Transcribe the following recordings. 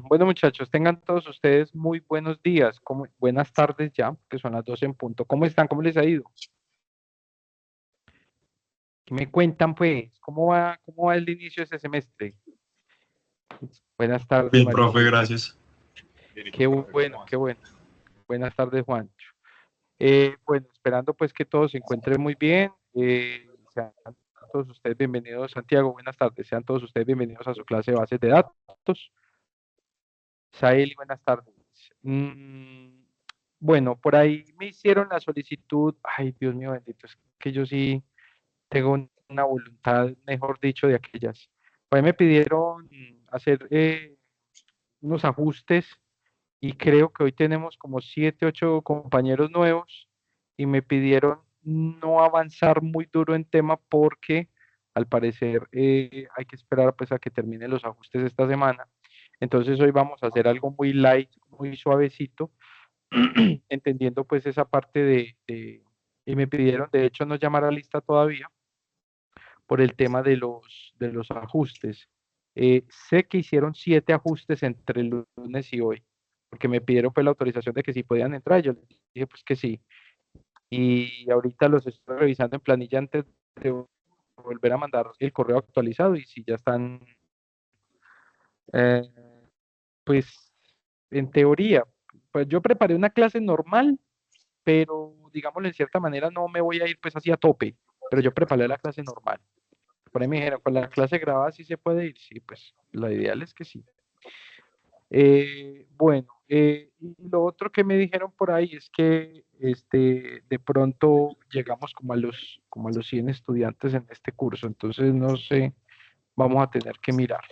Bueno, muchachos, tengan todos ustedes muy buenos días, buenas tardes ya, que son las 12 en punto. ¿Cómo están? ¿Cómo les ha ido? ¿Qué me cuentan, pues? Cómo va el inicio de este semestre? Buenas tardes, Bien, María profe, Auxilio. gracias. Qué bueno, qué bueno. Buenas tardes, Juancho. Bueno, esperando pues que todos se encuentren muy bien. Sean todos ustedes bienvenidos, Santiago, buenas tardes. Sean todos ustedes bienvenidos a su clase de bases de datos. Sael, buenas tardes. Mm, bueno, por ahí me hicieron la solicitud. Ay, Dios mío bendito, es que yo sí tengo una voluntad, mejor dicho, de aquellas. Por ahí me pidieron hacer unos ajustes y creo que hoy tenemos como 7, 8 compañeros nuevos y me pidieron no avanzar muy duro en tema porque al parecer hay que esperar pues a que terminen los ajustes esta semana. Entonces hoy vamos a hacer algo muy light, muy suavecito, entendiendo pues esa parte y me pidieron de hecho no llamar a lista todavía por el tema de los ajustes. Sé que hicieron 7 ajustes entre el lunes y hoy, porque me pidieron pues la autorización de que sí podían entrar, yo les dije pues que sí, y ahorita los estoy revisando en planilla antes de volver a mandar el correo actualizado y si ya están, eh, pues en teoría, pues yo preparé una clase normal, pero digámoslo en cierta manera no me voy a ir pues así a tope, pero yo preparé la clase normal. Por ahí me dijeron, con la clase grabada sí se puede ir, sí, pues lo ideal es que sí. Bueno, y lo otro que me dijeron por ahí es que de pronto llegamos como a los 100 estudiantes en este curso, entonces no sé, vamos a tener que mirar.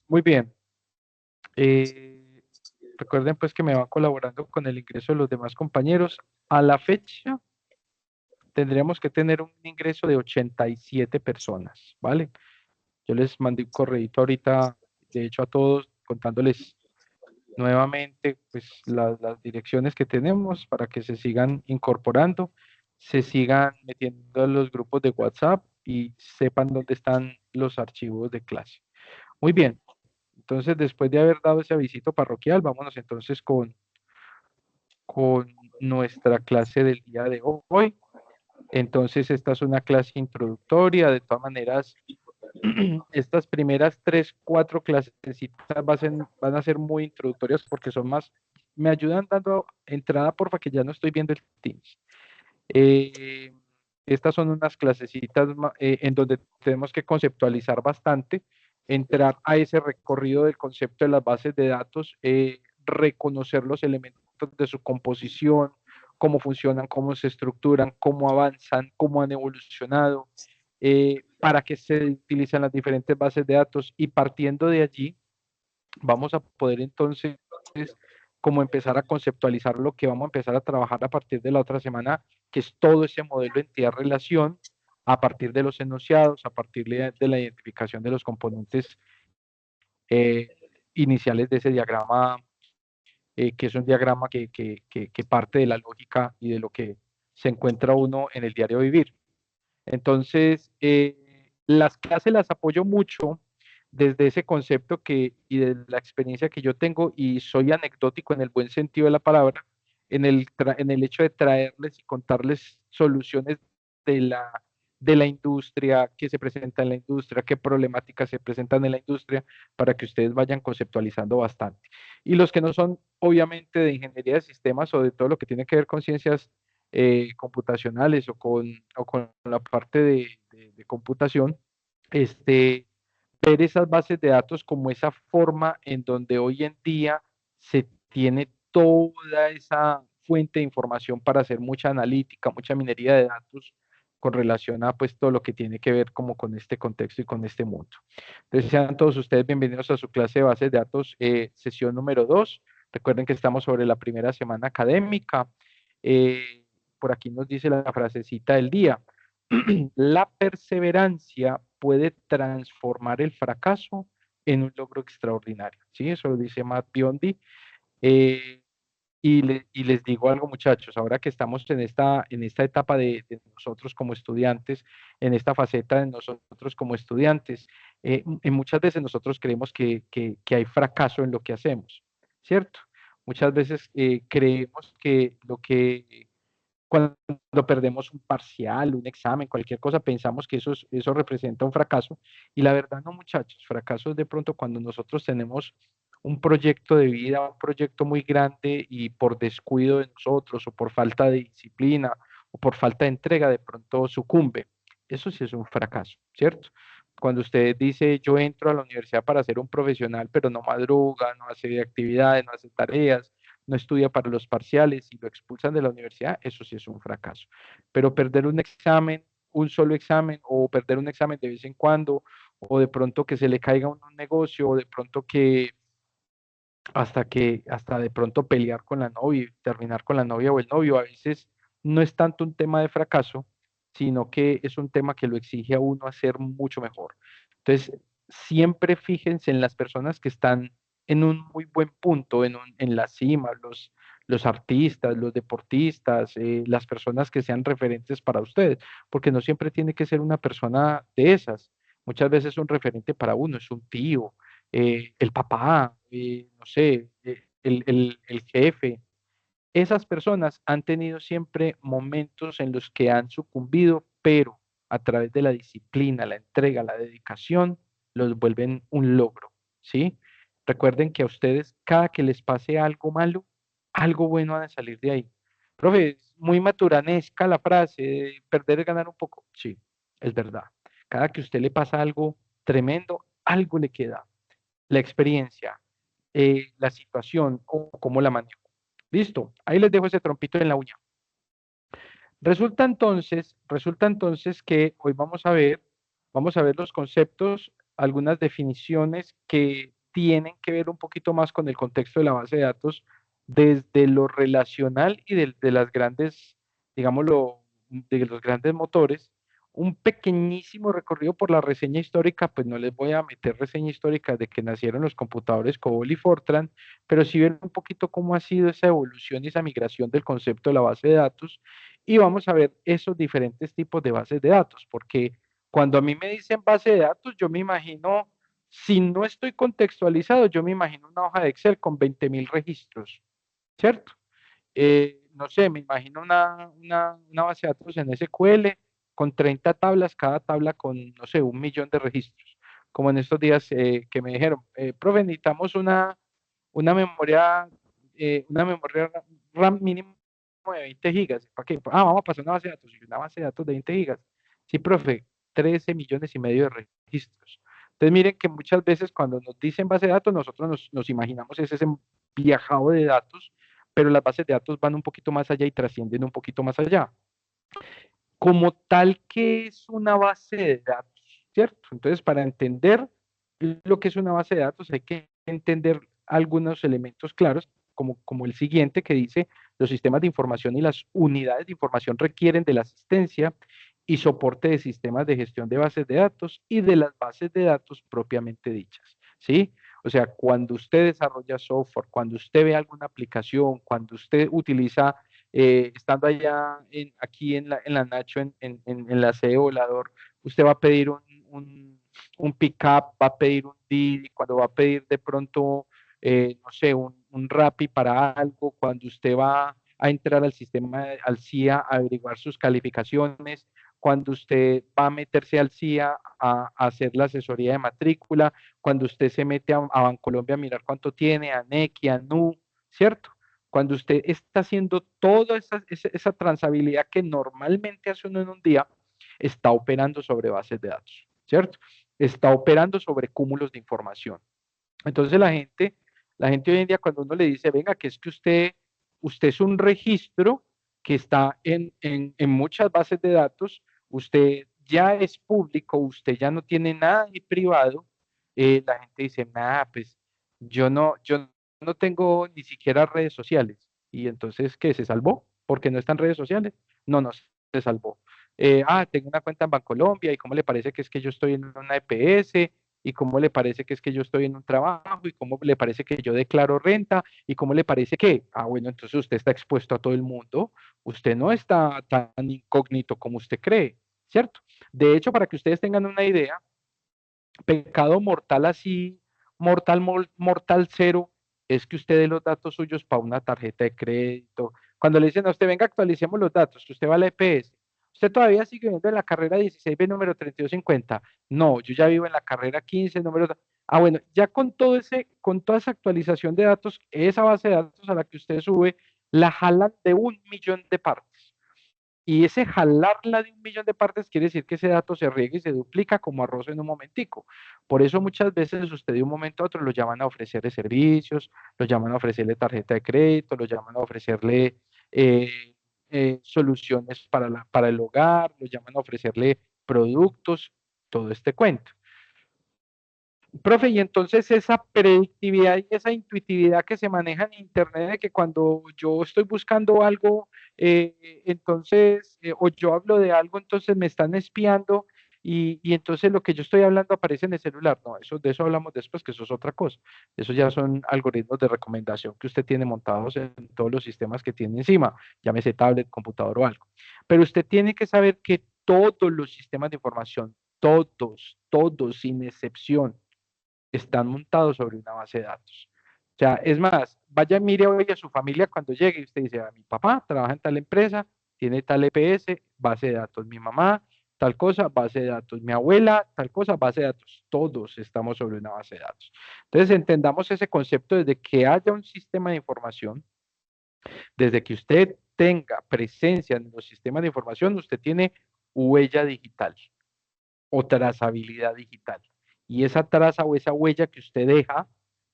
Muy bien, eh, recuerden pues que me van colaborando con el ingreso de los demás compañeros. A la fecha tendríamos que tener un ingreso de 87 personas, ¿vale? Yo les mandé un correíto ahorita, de hecho a todos, contándoles nuevamente pues las direcciones que tenemos para que se sigan incorporando, se sigan metiendo en los grupos de WhatsApp y sepan dónde están los archivos de clase. Muy bien, entonces después de haber dado ese avisito parroquial, vámonos entonces con nuestra clase del día de hoy. Entonces esta es una clase introductoria, de todas maneras estas primeras 3, 4 clasecitas van a ser muy introductorias porque son más, me ayudan dando entrada, porfa, que ya no estoy viendo el Teams. Eh, Estas son unas clasecitas en donde tenemos que conceptualizar bastante, entrar a ese recorrido del concepto de las bases de datos, reconocer los elementos de su composición, cómo funcionan, cómo se estructuran, cómo avanzan, cómo han evolucionado, para qué se utilizan las diferentes bases de datos y partiendo de allí vamos a poder entonces como empezar a conceptualizar lo que vamos a empezar a trabajar a partir de la otra semana, que es todo ese modelo entidad-relación, a partir de los enunciados, a partir de la identificación de los componentes eh, iniciales de ese diagrama, que es un diagrama que parte de la lógica y de lo que se encuentra uno en el diario vivir. Entonces, las clases las apoyo mucho desde ese concepto y de la experiencia que yo tengo y soy anecdótico en el buen sentido de la palabra, en el hecho de traerles y contarles soluciones de de la industria, qué se presenta en la industria, qué problemáticas se presentan en la industria, para que ustedes vayan conceptualizando bastante. Y los que no son, obviamente, de ingeniería de sistemas o de todo lo que tiene que ver con ciencias computacionales o con la parte de computación, este, ver esas bases de datos como esa forma en donde hoy en día se tiene toda esa fuente de información para hacer mucha analítica, mucha minería de datos con relación a pues todo lo que tiene que ver como con este contexto y con este mundo. Entonces sean todos ustedes bienvenidos a su clase de bases de datos, sesión número 2. Recuerden que estamos sobre la primera semana académica. Por aquí nos dice la frasecita del día. La perseverancia puede transformar el fracaso en un logro extraordinario. ¿Sí? Eso lo dice Matt Biondi. y les digo algo, muchachos, ahora que estamos en esta etapa de nosotros como estudiantes, en esta faceta de nosotros como estudiantes, muchas veces nosotros creemos que hay fracaso en lo que hacemos, ¿cierto? Muchas veces creemos que lo que cuando perdemos un parcial, un examen, cualquier cosa, pensamos que eso representa un fracaso. Y la verdad no, muchachos, fracaso es de pronto cuando nosotros tenemos un proyecto de vida, un proyecto muy grande y por descuido de nosotros o por falta de disciplina o por falta de entrega, de pronto sucumbe. Eso sí es un fracaso, ¿cierto? Cuando usted dice, yo entro a la universidad para ser un profesional, pero no madruga, no hace actividades, no hace tareas, no estudia para los parciales y lo expulsan de la universidad, eso sí es un fracaso. Pero perder un examen, un solo examen, o perder un examen de vez en cuando, o de pronto que se le caiga un negocio, o de pronto hasta de pronto pelear con la novia, y terminar con la novia o el novio, a veces no es tanto un tema de fracaso, sino que es un tema que lo exige a uno a ser mucho mejor. Entonces, siempre fíjense en las personas que están en un muy buen punto, en la cima, los artistas, los deportistas, las personas que sean referentes para ustedes, porque no siempre tiene que ser una persona de esas. Muchas veces un referente para uno es un tío, el papá, no sé, el jefe. Esas personas han tenido siempre momentos en los que han sucumbido, pero a través de la disciplina, la entrega, la dedicación, los vuelven un logro, ¿sí? Recuerden que a ustedes, cada que les pase algo malo, algo bueno van a salir de ahí. Profe, es muy maturanesca la frase, de perder es ganar un poco. Sí, es verdad. Cada que a usted le pasa algo tremendo, algo le queda la experiencia, la situación o cómo la manejo. Listo, ahí les dejo ese trompito en la uña. Resulta entonces que hoy vamos a ver los conceptos, algunas definiciones que tienen que ver un poquito más con el contexto de la base de datos desde lo relacional y de las grandes, digámoslo, de los grandes motores. Un pequeñísimo recorrido por la reseña histórica, pues no les voy a meter reseña histórica de que nacieron los computadores COBOL y Fortran, pero sí ver un poquito cómo ha sido esa evolución y esa migración del concepto de la base de datos y vamos a ver esos diferentes tipos de bases de datos, porque cuando a mí me dicen base de datos, yo me imagino, si no estoy contextualizado, yo me imagino una hoja de Excel con 20.000 registros, ¿cierto? No sé, me imagino una base de datos en SQL con 30 tablas, cada tabla con, no sé, 1.000.000 de registros, como en estos días que me dijeron, profe, necesitamos una memoria RAM mínimo de 20 gigas. ¿Para qué? Vamos a pasar una base de datos, y una base de datos de 20 gigas. Sí, profe, 13,5 millones de registros. Entonces, miren que muchas veces cuando nos dicen base de datos, nosotros nos imaginamos ese viajado de datos, pero las bases de datos van un poquito más allá y trascienden un poquito más allá. Como tal, ¿qué es una base de datos? ¿Cierto? Entonces, para entender lo que es una base de datos, hay que entender algunos elementos claros, como el siguiente que dice, los sistemas de información y las unidades de información requieren de la asistencia y soporte de sistemas de gestión de bases de datos y de las bases de datos propiamente dichas, ¿sí? O sea, cuando usted desarrolla software, cuando usted ve alguna aplicación, cuando usted utiliza estando allá aquí en la Nacho, en la sede volador, usted va a pedir un pick-up, va a pedir un Didi, cuando va a pedir de pronto, no sé, un Rappi para algo, cuando usted va a entrar al sistema, al CIA, a averiguar sus calificaciones, cuando usted va a meterse al CIA a hacer la asesoría de matrícula, cuando usted se mete a Bancolombia a mirar cuánto tiene, a Nequi, a Nu, ¿cierto? Cuando usted está haciendo toda esa transabilidad que normalmente hace uno en un día, está operando sobre bases de datos, ¿cierto? Está operando sobre cúmulos de información. Entonces la gente hoy en día cuando uno le dice, venga, que es que usted es un registro que está en muchas bases de datos, usted ya es público, usted ya no tiene nada de privado, la gente dice, nada, pues yo no tengo ni siquiera redes sociales. Y entonces, ¿qué? ¿Se salvó? Porque no están redes sociales. No, no se salvó. Tengo una cuenta en Bancolombia y cómo le parece que es que yo estoy en una EPS y cómo le parece que es que yo estoy en un trabajo, y cómo le parece que yo declaro renta, y cómo le parece que, bueno, entonces usted está expuesto a todo el mundo, usted no está tan incógnito como usted cree, ¿cierto? De hecho, para que ustedes tengan una idea, pecado mortal así, mortal cero, es que usted dé los datos suyos para una tarjeta de crédito. Cuando le dicen a usted, venga, actualicemos los datos, que usted va a la EPS, usted todavía sigue viviendo en la carrera 16B número 3250. No, yo ya vivo en la carrera 15, número. Bueno, ya con toda esa actualización de datos, esa base de datos a la que usted sube, la jalan de 1 millón de partes. Y ese jalarla de 1 millón de partes quiere decir que ese dato se riega y se duplica como arroz en un momentico. Por eso muchas veces usted de un momento a otro lo llaman a ofrecerle servicios, lo llaman a ofrecerle tarjeta de crédito, lo llaman a ofrecerle eh, soluciones para el hogar, lo llaman a ofrecerle productos, todo este cuento. Profe, y entonces esa predictividad y esa intuitividad que se maneja en Internet de que cuando yo estoy buscando algo, o yo hablo de algo, entonces me están espiando y entonces lo que yo estoy hablando aparece en el celular. No, de eso hablamos después, que eso es otra cosa. Eso ya son algoritmos de recomendación que usted tiene montados en todos los sistemas que tiene encima, llámese tablet, computador o algo. Pero usted tiene que saber que todos los sistemas de información, todos, sin excepción, están montados sobre una base de datos. O sea, es más, vaya, mire hoy a su familia cuando llegue y usted dice, mi papá trabaja en tal empresa, tiene tal EPS, base de datos, mi mamá, tal cosa, base de datos, mi abuela, tal cosa, base de datos, todos estamos sobre una base de datos. Entonces, entendamos ese concepto desde que haya un sistema de información, desde que usted tenga presencia en los sistemas de información, usted tiene huella digital o trazabilidad digital. Y esa traza o esa huella que usted deja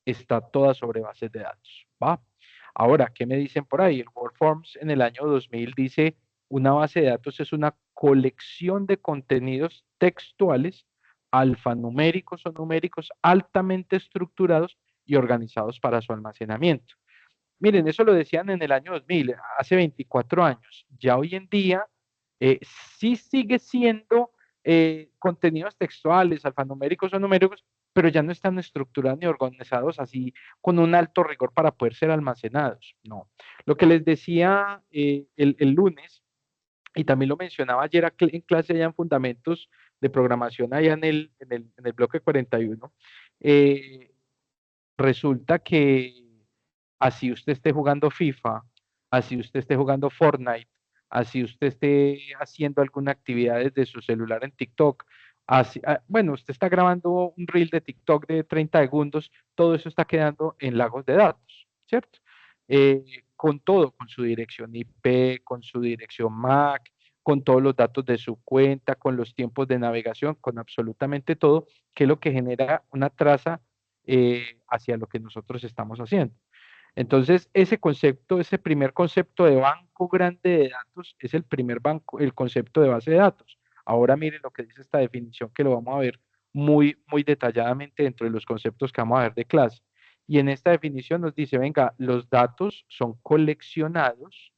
está toda sobre bases de datos, ¿va? Ahora, ¿qué me dicen por ahí? El WordForms en el año 2000 dice, una base de datos es una colección de contenidos textuales, alfanuméricos o numéricos, altamente estructurados y organizados para su almacenamiento. Miren, eso lo decían en el año 2000, hace 24 años. Ya hoy en día sí sigue siendo contenidos textuales, alfanuméricos o numéricos, pero ya no están estructurados ni organizados así con un alto rigor para poder ser almacenados. No. Lo que les decía el lunes, y también lo mencionaba ayer en clase allá en Fundamentos de Programación, allá en el bloque 41, eh, resulta que así usted esté jugando FIFA, así usted esté jugando Fortnite, así usted esté haciendo alguna actividad desde su celular en TikTok, bueno, usted está grabando un reel de TikTok de 30 segundos, todo eso está quedando en lagos de datos, ¿cierto? Eh, con todo, con su dirección IP, con su dirección MAC, con todos los datos de su cuenta, con los tiempos de navegación, con absolutamente todo, que es lo que genera una traza hacia lo que nosotros estamos haciendo. Entonces, ese concepto, ese primer concepto de banco grande de datos es el primer banco, el concepto de base de datos. Ahora miren lo que dice esta definición, que lo vamos a ver muy detalladamente dentro de los conceptos que vamos a ver de clase. Y en esta definición nos dice, venga, los datos son coleccionados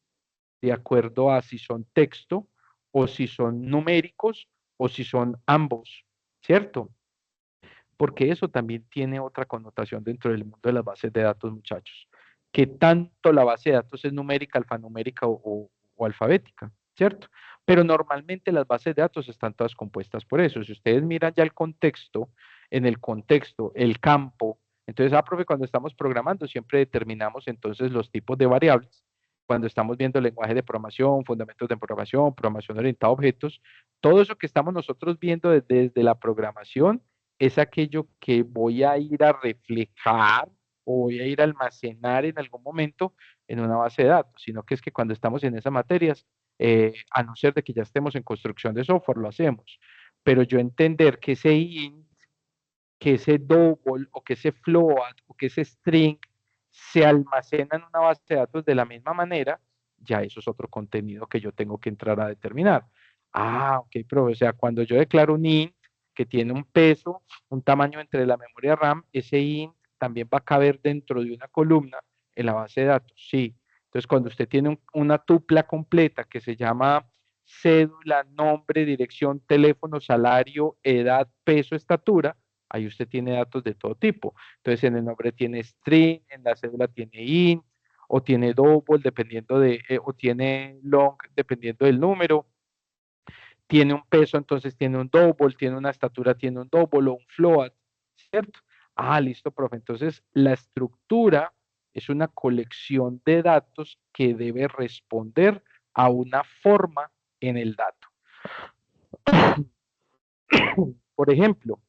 de acuerdo a si son texto o si son numéricos o si son ambos, ¿cierto? Porque eso también tiene otra connotación dentro del mundo de las bases de datos, muchachos. Que tanto la base de datos es numérica, alfanumérica o alfabética, ¿cierto? Pero normalmente las bases de datos están todas compuestas por eso. Si ustedes miran ya el contexto, en el contexto, el campo, entonces, profe, cuando estamos programando siempre determinamos entonces los tipos de variables. Cuando estamos viendo lenguaje de programación, fundamentos de programación orientada a objetos, todo eso que estamos nosotros viendo desde la programación es aquello que voy a ir a reflejar o voy a ir a almacenar en algún momento en una base de datos, sino que es que cuando estamos en esas materias, a no ser de que ya estemos en construcción de software, lo hacemos. Pero yo entender que ese int, que ese double o que ese float o que ese string se almacena en una base de datos de la misma manera, ya eso es otro contenido que yo tengo que entrar a determinar. Ok, pero o sea, cuando yo declaro un int que tiene un peso, un tamaño entre la memoria RAM, ese int también va a caber dentro de una columna en la base de datos, sí. Entonces, cuando usted tiene una tupla completa que se llama cédula, nombre, dirección, teléfono, salario, edad, peso, estatura, Ahí usted tiene datos de todo tipo. Entonces, en el nombre tiene string, en la cédula tiene int, o tiene double, dependiendo o tiene long, dependiendo del número. Tiene un peso, entonces tiene un double, tiene una estatura, tiene un double o un float, ¿cierto? Ah, listo, profe. Entonces, la estructura es una colección de datos que debe responder a una forma en el dato. Por ejemplo,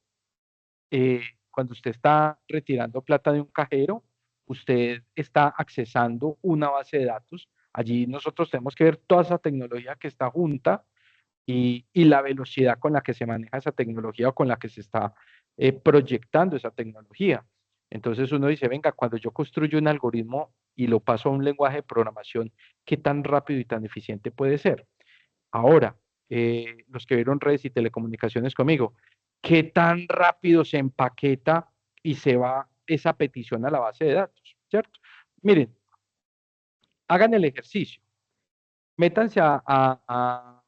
cuando usted está retirando plata de un cajero, usted está accesando una base de datos. Allí nosotros tenemos que ver toda esa tecnología que está junta y la velocidad con la que se maneja esa tecnología o con la que se está proyectando esa tecnología. Entonces uno dice, venga, cuando yo construyo un algoritmo y lo paso a un lenguaje de programación, ¿qué tan rápido y tan eficiente puede ser? Ahora, los que vieron redes y telecomunicaciones conmigo, ¿qué tan rápido se empaqueta y se va esa petición a la base de datos? ¿Cierto? Miren, hagan el ejercicio. Métanse a,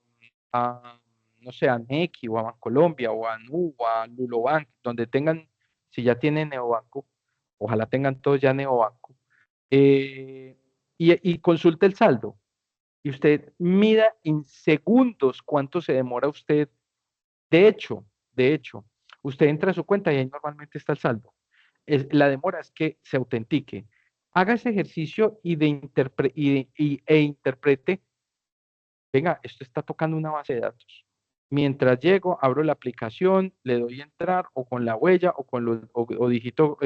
no sé, a Nequi o a Bancolombia o a Nu o a Lulobank, donde tengan, si ya tienen Neobanco, ojalá tengan todos ya Neobanco, y consulte el saldo. Y usted mida en segundos cuánto se demora usted. De hecho, usted entra a su cuenta y ahí normalmente está el saldo. La demora es que se autentique. Haga ese ejercicio e interprete. Venga, esto está tocando una base de datos. Mientras llego, abro la aplicación, le doy a entrar o con la huella o con los o digito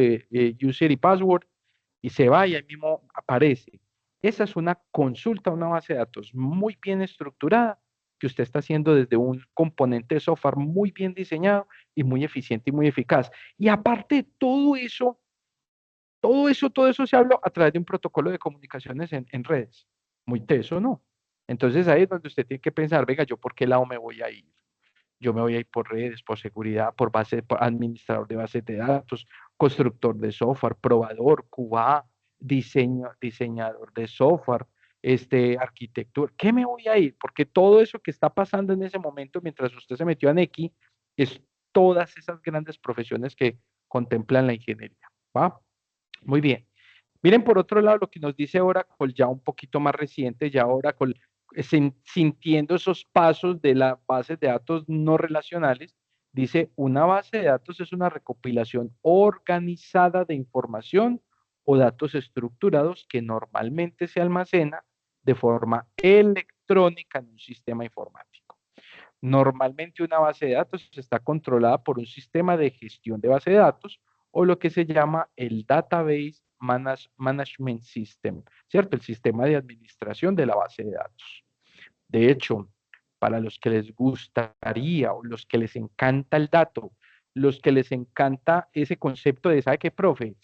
user y password y se va y ahí mismo aparece. Esa es una consulta a una base de datos muy bien estructurada que usted está haciendo desde un componente de software muy bien diseñado y muy eficiente y muy eficaz. Y aparte, todo eso se habla a través de un protocolo de comunicaciones en redes. Muy teso, ¿no? Entonces ahí es donde usted tiene que pensar, venga, ¿yo por qué lado me voy a ir? Yo me voy a ir por redes, por seguridad, por administrador de bases de datos, constructor de software, probador, QA, diseñador de software, arquitectura. ¿Qué me voy a ir? Porque todo eso que está pasando en ese momento mientras usted se metió a Nequi es todas esas grandes profesiones que contemplan la ingeniería. ¿Va? Muy bien. Miren por otro lado lo que nos dice Oracle, ya un poquito más reciente, ya Oracle sintiendo esos pasos de las bases de datos no relacionales, dice, una base de datos es una recopilación organizada de información o datos estructurados que normalmente se almacena de forma electrónica en un sistema informático. Normalmente una base de datos está controlada por un sistema de gestión de base de datos o lo que se llama el Database Management System, ¿cierto? El sistema de administración de la base de datos. De hecho, para los que les gustaría o los que les encanta el dato, los que les encanta ese concepto de, ¿sabe qué, profe?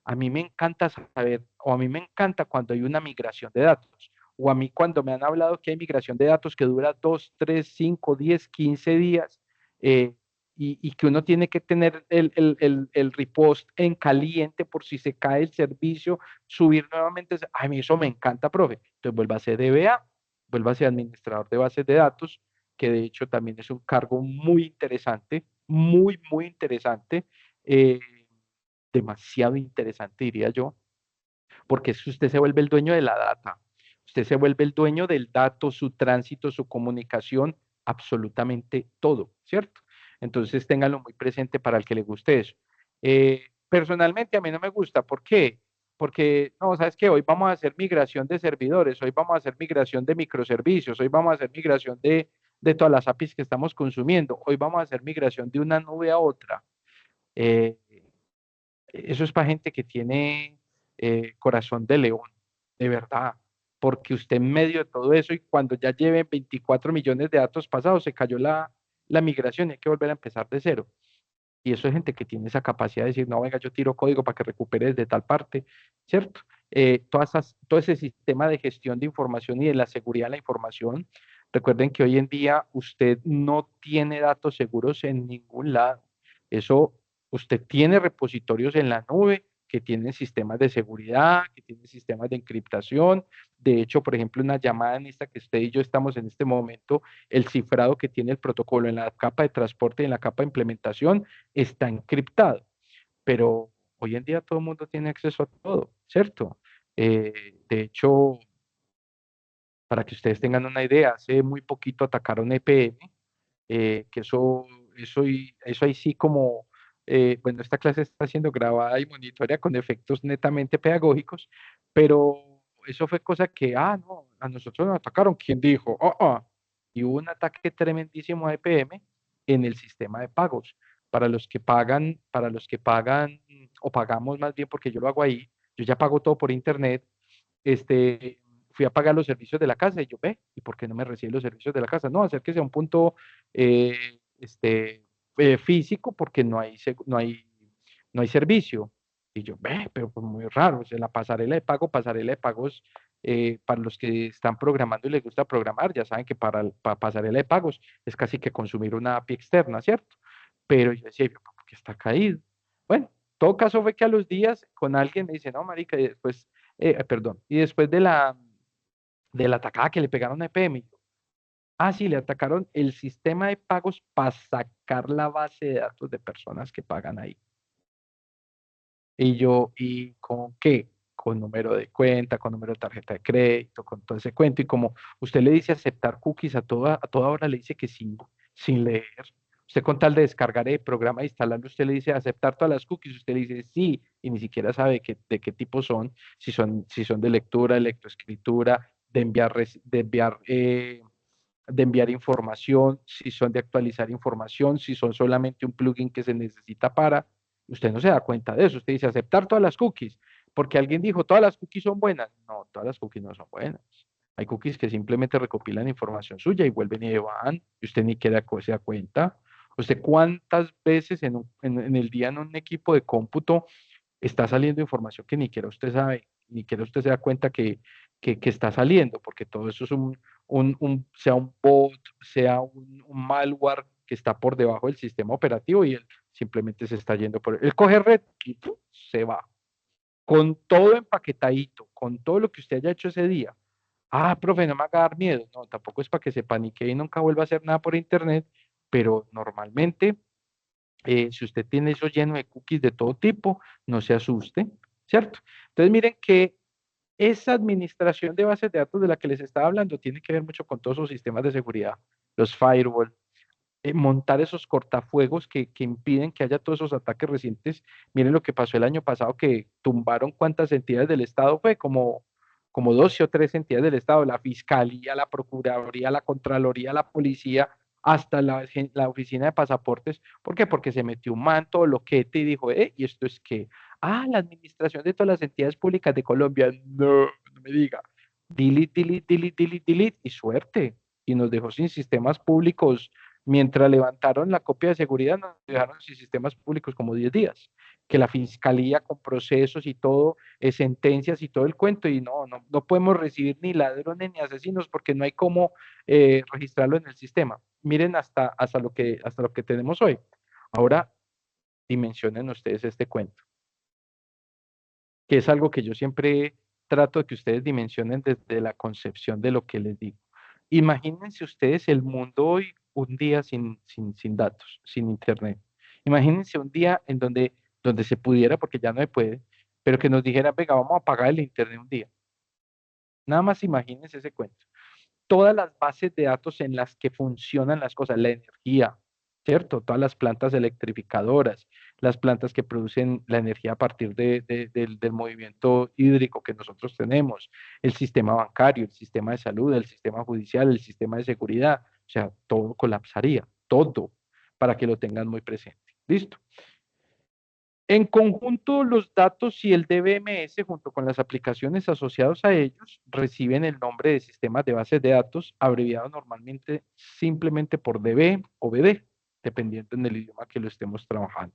A mí me encanta saber, o a mí me encanta cuando hay una migración de datos, o a mí cuando me han hablado que hay migración de datos que dura 2, 3, 5, 10, 15 días, eh, y que uno tiene que tener el repost en caliente por si se cae el servicio, subir nuevamente. A mí eso me encanta, profe. Entonces vuelva a ser DBA, vuelva a ser administrador de bases de datos, que de hecho también es un cargo muy interesante, muy, muy interesante. Demasiado interesante, diría yo, porque es que usted se vuelve el dueño de la data, usted se vuelve el dueño del dato, su tránsito, su comunicación, absolutamente todo, ¿cierto? Entonces ténganlo muy presente para el que le guste eso. Personalmente a mí no me gusta, ¿por qué? Porque, no, ¿sabes qué? Hoy vamos a hacer migración de servidores, hoy vamos a hacer migración de microservicios, hoy vamos a hacer migración de todas las APIs que estamos consumiendo, hoy vamos a hacer migración de una nube a otra. Eh, Eso es para gente que tiene corazón de león, de verdad, porque usted en medio de todo eso y cuando ya lleve 24 millones de datos pasados, se cayó la migración y hay que volver a empezar de cero. Y eso es gente que tiene esa capacidad de decir, no, venga, yo tiro código para que recupere desde tal parte, ¿cierto? Todo ese sistema de gestión de información y de la seguridad de la información. Recuerden que hoy en día usted no tiene datos seguros en ningún lado. Eso, usted tiene repositorios en la nube, que tienen sistemas de seguridad, que tienen sistemas de encriptación. De hecho, por ejemplo, una llamada en esta que usted y yo estamos en este momento, el cifrado que tiene el protocolo en la capa de transporte y en la capa de implementación está encriptado. Pero hoy en día todo el mundo tiene acceso a todo, ¿cierto? De hecho, para que ustedes tengan una idea, hace muy poquito atacaron EPM, que eso ahí sí como, bueno, esta clase está siendo grabada y monitoreada con efectos netamente pedagógicos, pero eso fue cosa que, no, a nosotros nos atacaron. ¿Quién dijo? Y hubo un ataque tremendísimo a EPM en el sistema de pagos. Para los que pagan, o pagamos más bien, porque yo lo hago ahí, yo ya pago todo por internet, este, fui a pagar los servicios de la casa y yo, ¿y por qué no me reciben los servicios de la casa? No, acérquese a un punto eh, este, físico porque no hay servicio. Y yo, pero pues muy raro, o sea, la pasarela de pagos, para los que están programando y les gusta programar, ya saben que para pasarela de pagos es casi que consumir una API externa, ¿cierto? Pero yo decía, ¿por qué está caído? Bueno, todo caso fue que a los días con alguien me dice, no, marica, y después, perdón, y después de la atacada que le pegaron a EPM, sí, le atacaron el sistema de pagos para sacar la base de datos de personas que pagan ahí. Y yo, ¿y con qué? Con número de cuenta, con número de tarjeta de crédito, con todo ese cuento. Y como usted le dice aceptar cookies a toda hora, le dice que sí, sin leer. Usted con tal de descargar el programa e instalarlo, usted le dice aceptar todas las cookies, usted le dice sí, y ni siquiera sabe de qué tipo son, si son de lectura, de lectoescritura, de enviar información, si son de actualizar información, si son solamente un plugin que se necesita para. Usted no se da cuenta de eso. Usted dice aceptar todas las cookies, porque alguien dijo todas las cookies son buenas. No, todas las cookies no son buenas. Hay cookies que simplemente recopilan información suya y vuelven y van, y usted ni queda se da cuenta. ¿Usted cuántas veces en el día en un equipo de cómputo está saliendo información que ni siquiera usted sabe, ni siquiera usted se da cuenta que está saliendo, porque todo eso es sea un bot, sea un malware que está por debajo del sistema operativo y él simplemente se está yendo por él coge red y ¡pum! Se va, con todo empaquetadito, con todo lo que usted haya hecho ese día. Profe, no me haga dar miedo. No, tampoco es para que se panique y nunca vuelva a hacer nada por internet, pero normalmente si usted tiene eso lleno de cookies de todo tipo, no se asuste, ¿cierto? Entonces miren que esa administración de bases de datos de la que les estaba hablando tiene que ver mucho con todos esos sistemas de seguridad, los firewall, montar esos cortafuegos que impiden que haya todos esos ataques recientes. Miren lo que pasó el año pasado, que tumbaron cuántas entidades del Estado fue, como 12 o 13 entidades del Estado, la Fiscalía, la Procuraduría, la Contraloría, la Policía, hasta la Oficina de Pasaportes. ¿Por qué? Porque se metió un manto, loquete y dijo, ¿y esto es qué? La administración de todas las entidades públicas de Colombia. No, no me diga. Delete, delete, delete, delete, delete, y suerte. Y nos dejó sin sistemas públicos. Mientras levantaron la copia de seguridad, nos dejaron sin sistemas públicos como 10 días. Que la fiscalía con procesos y todo, sentencias y todo el cuento, y no podemos recibir ni ladrones ni asesinos porque no hay cómo registrarlo en el sistema. Miren hasta lo que tenemos hoy. Ahora, dimensionen ustedes este cuento, que es algo que yo siempre trato de que ustedes dimensionen desde la concepción de lo que les digo. Imagínense ustedes el mundo hoy, un día sin datos, sin internet. Imagínense un día en donde se pudiera, porque ya no se puede, pero que nos dijera, venga, vamos a apagar el internet un día. Nada más imagínense ese cuento. Todas las bases de datos en las que funcionan las cosas, la energía, ¿cierto? Todas las plantas electrificadoras, las plantas que producen la energía a partir del movimiento hídrico que nosotros tenemos, el sistema bancario, el sistema de salud, el sistema judicial, el sistema de seguridad, o sea, todo colapsaría, todo, para que lo tengan muy presente. ¿Listo? En conjunto, los datos y el DBMS, junto con las aplicaciones asociadas a ellos, reciben el nombre de sistemas de bases de datos, abreviado normalmente simplemente por DB o BD, dependiendo en el idioma que lo estemos trabajando.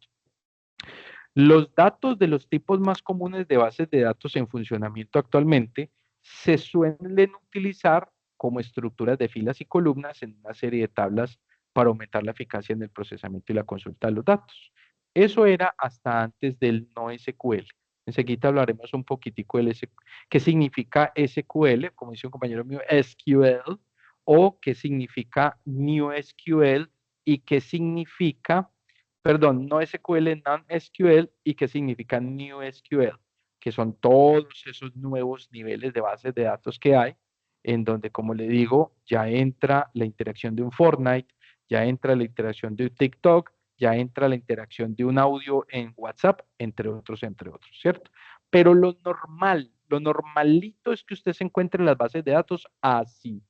Los datos de los tipos más comunes de bases de datos en funcionamiento actualmente se suelen utilizar como estructuras de filas y columnas en una serie de tablas para aumentar la eficacia en el procesamiento y la consulta de los datos. Eso era hasta antes del NoSQL. Enseguida hablaremos un poquitico del qué significa SQL, como dice un compañero mío, SQL, o qué significa New SQL y qué significa, perdón, no SQL, non-SQL y qué significa New SQL, que son todos esos nuevos niveles de bases de datos que hay, en donde, como le digo, ya entra la interacción de un Fortnite, ya entra la interacción de un TikTok, ya entra la interacción de un audio en WhatsApp, entre otros, ¿cierto? Pero lo normal, lo normalito es que usted se encuentre en las bases de datos así,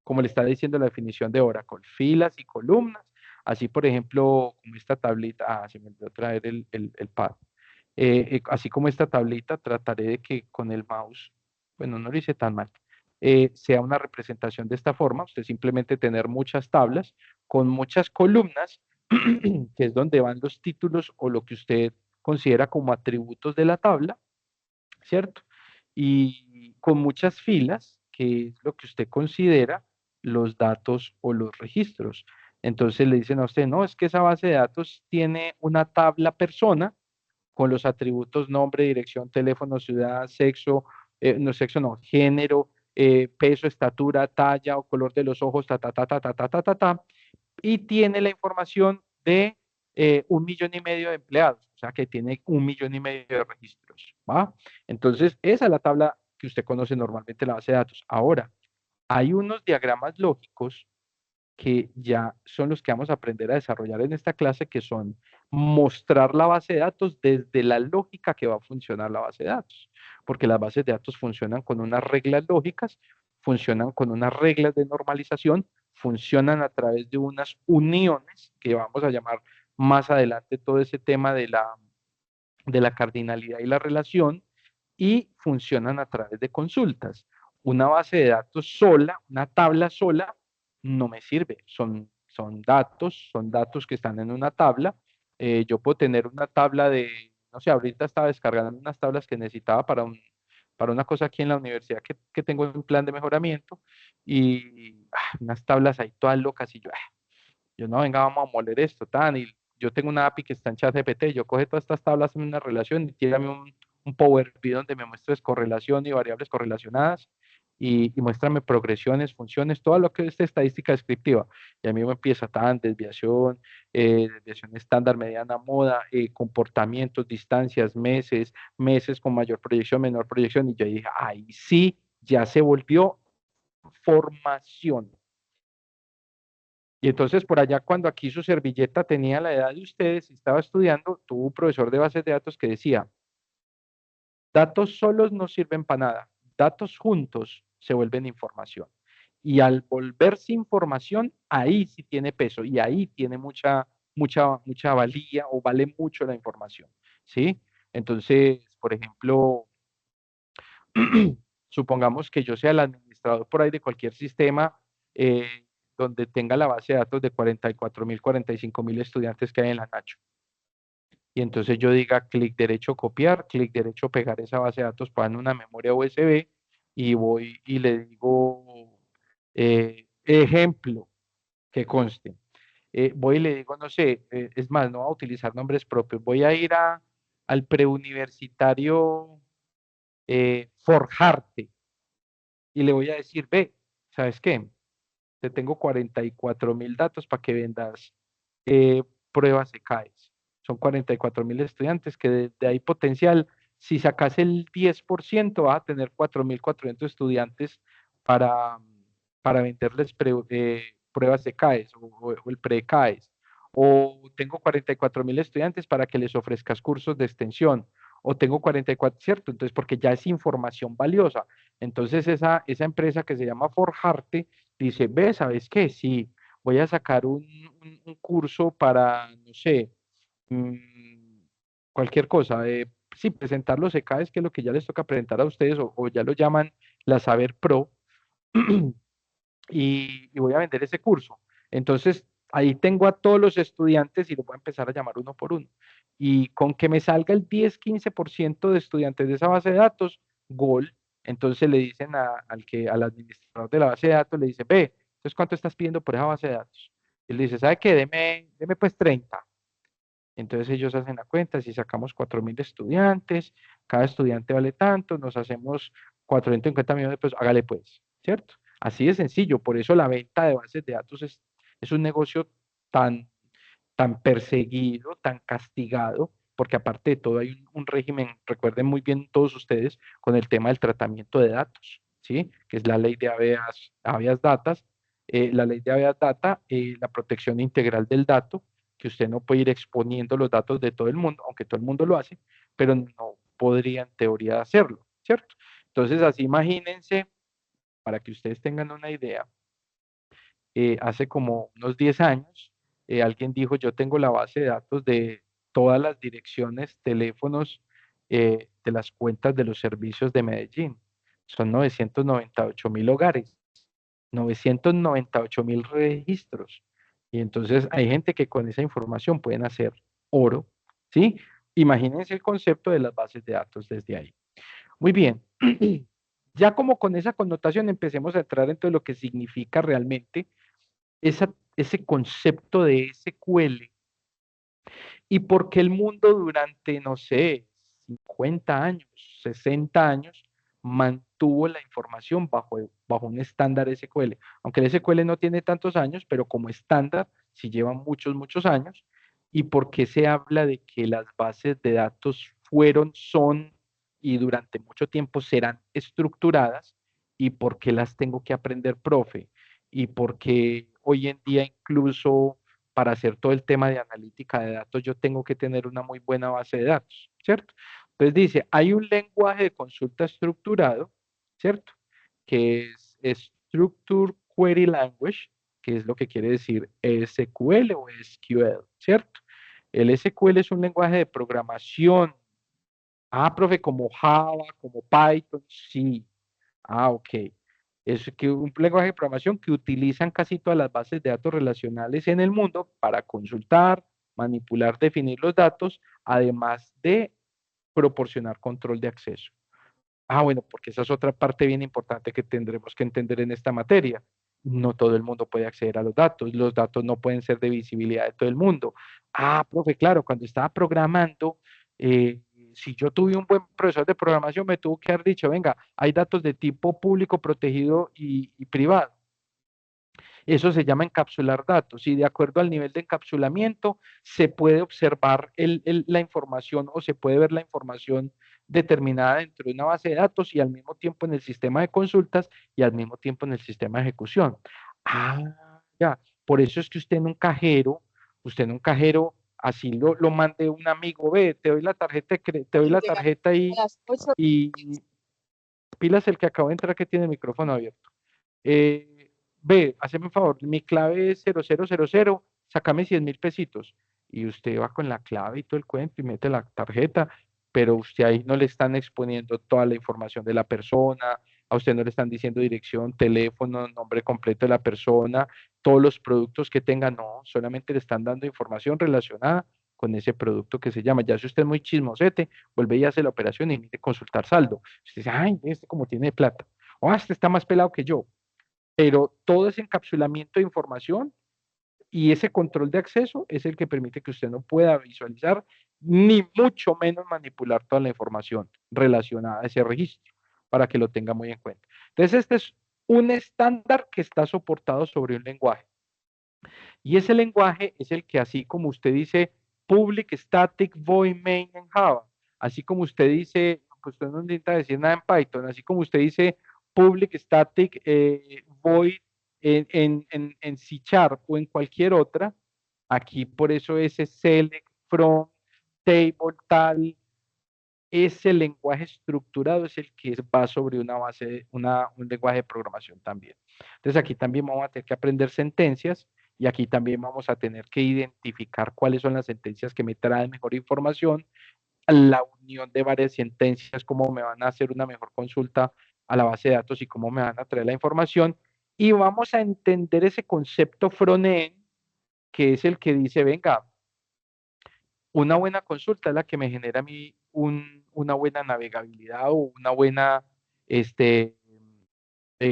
como le está diciendo la definición de Oracle, filas y columnas, así por ejemplo, como esta tablita, se me olvidó traer el pad. Así como esta tablita, trataré de que con el mouse, bueno, no lo hice tan mal, sea una representación de esta forma, usted simplemente tener muchas tablas con muchas columnas, que es donde van los títulos o lo que usted considera como atributos de la tabla, ¿cierto? Y con muchas filas, que es lo que usted considera los datos o los registros. Entonces le dicen a usted, no, es que esa base de datos tiene una tabla persona con los atributos nombre, dirección, teléfono, ciudad, sexo, no sexo, no, género, peso, estatura, talla o color de los ojos, ta, ta, ta, ta, ta, ta, ta, ta, ta, y tiene la información de 1,5 millones de empleados, o sea que tiene 1,5 millones de registros, ¿va? Entonces, esa es la tabla que usted conoce normalmente en la base de datos. Ahora, hay unos diagramas lógicos que ya son los que vamos a aprender a desarrollar en esta clase, que son mostrar la base de datos desde la lógica que va a funcionar la base de datos, porque las bases de datos funcionan con unas reglas lógicas, funcionan con unas reglas de normalización, funcionan a través de unas uniones, que vamos a llamar más adelante todo ese tema de la cardinalidad y la relación, y funcionan a través de consultas. Una base de datos sola, una tabla sola, no me sirve. Son datos que están en una tabla. Yo puedo tener una tabla de, no sé, ahorita estaba descargando unas tablas que necesitaba para una cosa aquí en la universidad que tengo un plan de mejoramiento y unas tablas ahí todas locas y yo no, venga, vamos a moler esto, tan, y yo tengo una API que está en ChatGPT, yo coge todas estas tablas en una relación y tírame un Power BI donde me muestres correlación y variables correlacionadas y muéstrame progresiones, funciones, todo lo que es estadística descriptiva. Y a mí me empieza tan desviación estándar, mediana, moda, comportamientos, distancias, meses con mayor proyección, menor proyección, y yo dije, ay, sí, ya se volvió formación. Y entonces por allá cuando aquí su servilleta tenía la edad de ustedes y estaba estudiando, tuvo un profesor de bases de datos que decía, datos solos no sirven para nada, datos juntos se vuelven información. Y al volverse información, ahí sí tiene peso y ahí tiene mucha valía o vale mucho la información, ¿sí? Entonces, por ejemplo, supongamos que yo sea el administrador por ahí de cualquier sistema eh, donde tenga la base de datos de 44,000, 45,000 estudiantes que hay en la Nacho. Y entonces yo diga clic derecho copiar, clic derecho pegar esa base de datos para en una memoria USB y voy y le digo ejemplo que conste. Voy y le digo, no sé, es más, no voy a utilizar nombres propios, voy a ir al preuniversitario Forjarte y le voy a decir, ve, ¿sabes qué? Te tengo 44,000 datos para que vendas eh, pruebas de CAES. Son 44,000 estudiantes que de ahí potencial, si sacas el 10%, vas a tener 4,400 estudiantes para, para venderles pruebas de CAES o el pre-CAES. O tengo 44,000 estudiantes para que les ofrezcas cursos de extensión. O tengo 44, ¿cierto? Entonces, porque ya es información valiosa. Entonces, esa empresa que se llama Forjarte dice, ve, ¿sabes qué? Sí, voy a sacar un curso para, no sé, mm, cualquier cosa. Sí, presentar los ECAES, que es lo que ya les toca presentar a ustedes, o ya lo llaman la Saber Pro, y voy a vender ese curso. Entonces, ahí tengo a todos los estudiantes y los voy a empezar a llamar uno por uno. Y con que me salga el 10-15% de estudiantes de esa base de datos, gol. Entonces le dicen al administrador de la base de datos, le dice, ve, entonces ¿cuánto estás pidiendo por esa base de datos? Y él dice, ¿sabe qué? Deme pues 30. Entonces ellos hacen la cuenta, si sacamos 4.000 estudiantes, cada estudiante vale tanto, nos hacemos 450 millones de pesos, hágale pues, ¿cierto? Así de sencillo, por eso la venta de bases de datos es un negocio tan, tan perseguido, tan castigado, porque aparte de todo hay un régimen, recuerden muy bien todos ustedes, con el tema del tratamiento de datos, ¿sí? Que es la ley de habeas datas, la ley de habeas data, la protección integral del dato, que usted no puede ir exponiendo los datos de todo el mundo, aunque todo el mundo lo hace, pero no podría en teoría hacerlo, ¿cierto? Entonces, así imagínense, para que ustedes tengan una idea, hace como unos 10 años, alguien dijo, yo tengo la base de datos de todas las direcciones, teléfonos de las cuentas de los servicios de Medellín. Son 998.000 hogares, 998.000 registros. Y entonces hay gente que con esa información pueden hacer oro, ¿sí? Imagínense el concepto de las bases de datos desde ahí. Muy bien. Ya como con esa connotación empecemos a entrar en todo lo que significa realmente ese concepto de SQL y por qué el mundo durante, no sé, 50 años, 60 años, mantuvo la información bajo un estándar SQL. Aunque el SQL no tiene tantos años, pero como estándar sí lleva muchos, muchos años. Y por qué se habla de que las bases de datos fueron, son y durante mucho tiempo serán estructuradas y por qué las tengo que aprender, profe, y por qué hoy en día incluso para hacer todo el tema de analítica de datos, yo tengo que tener una muy buena base de datos, ¿cierto? Entonces dice, hay un lenguaje de consulta estructurado, ¿cierto? Que es Structure Query Language, que es lo que quiere decir SQL o SQL, ¿cierto? El SQL es un lenguaje de programación. Ah, profe, como Java, como Python, sí. Ah, ok. Es que un lenguaje de programación que utilizan casi todas las bases de datos relacionales en el mundo para consultar, manipular, definir los datos, además de proporcionar control de acceso. Ah, bueno, porque esa es otra parte bien importante que tendremos que entender en esta materia. No todo el mundo puede acceder a los datos no pueden ser de visibilidad de todo el mundo. Ah, profe, claro, cuando estaba programando, eh, si yo tuve un buen profesor de programación, me tuvo que haber dicho, venga, hay datos de tipo público, protegido y privado. Eso se llama encapsular datos y de acuerdo al nivel de encapsulamiento se puede observar la información o se puede ver la información determinada dentro de una base de datos y al mismo tiempo en el sistema de consultas y al mismo tiempo en el sistema de ejecución. Ah, ya. Por eso es que usted en un cajero, así lo mande un amigo, ve, te doy la tarjeta, te doy la tarjeta y pilas el que acabo de entrar que tiene el micrófono abierto. Ve, haceme un favor, mi clave es 0000, sácame 100.000 pesitos. Y usted va con la clave y todo el cuento y mete la tarjeta, pero usted ahí no le están exponiendo toda la información de la persona, a usted no le están diciendo dirección, teléfono, nombre completo de la persona, todos los productos que tenga, no, solamente le están dando información relacionada con ese producto que se llama. Ya si usted es muy chismosete, vuelve y hace la operación y mire consultar saldo. Usted dice, ay, este como tiene plata, o este está más pelado que yo, pero todo ese encapsulamiento de información y ese control de acceso es el que permite que usted no pueda visualizar ni mucho menos manipular toda la información relacionada a ese registro, para que lo tenga muy en cuenta. Entonces, este es un estándar que está soportado sobre un lenguaje. Y ese lenguaje es el que, así como usted dice public static void main en Java, así como usted dice, pues usted no necesita decir nada en Python, así como usted dice public static void en C Sharp o en cualquier otra, aquí por eso ese select from table tal, ese lenguaje estructurado es el que va sobre una base, un lenguaje de programación también. Entonces aquí también vamos a tener que aprender sentencias y aquí también vamos a tener que identificar cuáles son las sentencias que me traen mejor información, la unión de varias sentencias, cómo me van a hacer una mejor consulta a la base de datos y cómo me van a traer la información. Y vamos a entender ese concepto front-end, que es el que dice, venga, una buena consulta es la que me genera a mí una buena navegabilidad o una buena este,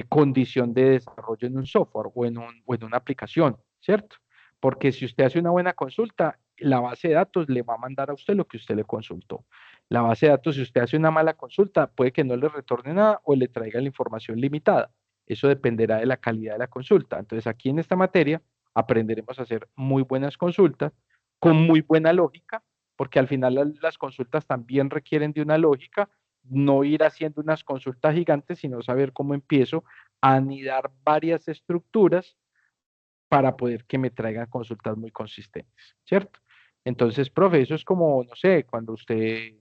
condición de desarrollo en un software o en una aplicación, ¿cierto? Porque si usted hace una buena consulta, la base de datos le va a mandar a usted lo que usted le consultó. La base de datos, si usted hace una mala consulta, puede que no le retorne nada o le traiga la información limitada. Eso dependerá de la calidad de la consulta. Entonces, aquí en esta materia aprenderemos a hacer muy buenas consultas con muy buena lógica, porque al final las consultas también requieren de una lógica, no ir haciendo unas consultas gigantes, sino saber cómo empiezo a anidar varias estructuras para poder que me traigan consultas muy consistentes, ¿cierto? Entonces, profe, eso es como, no sé, cuando usted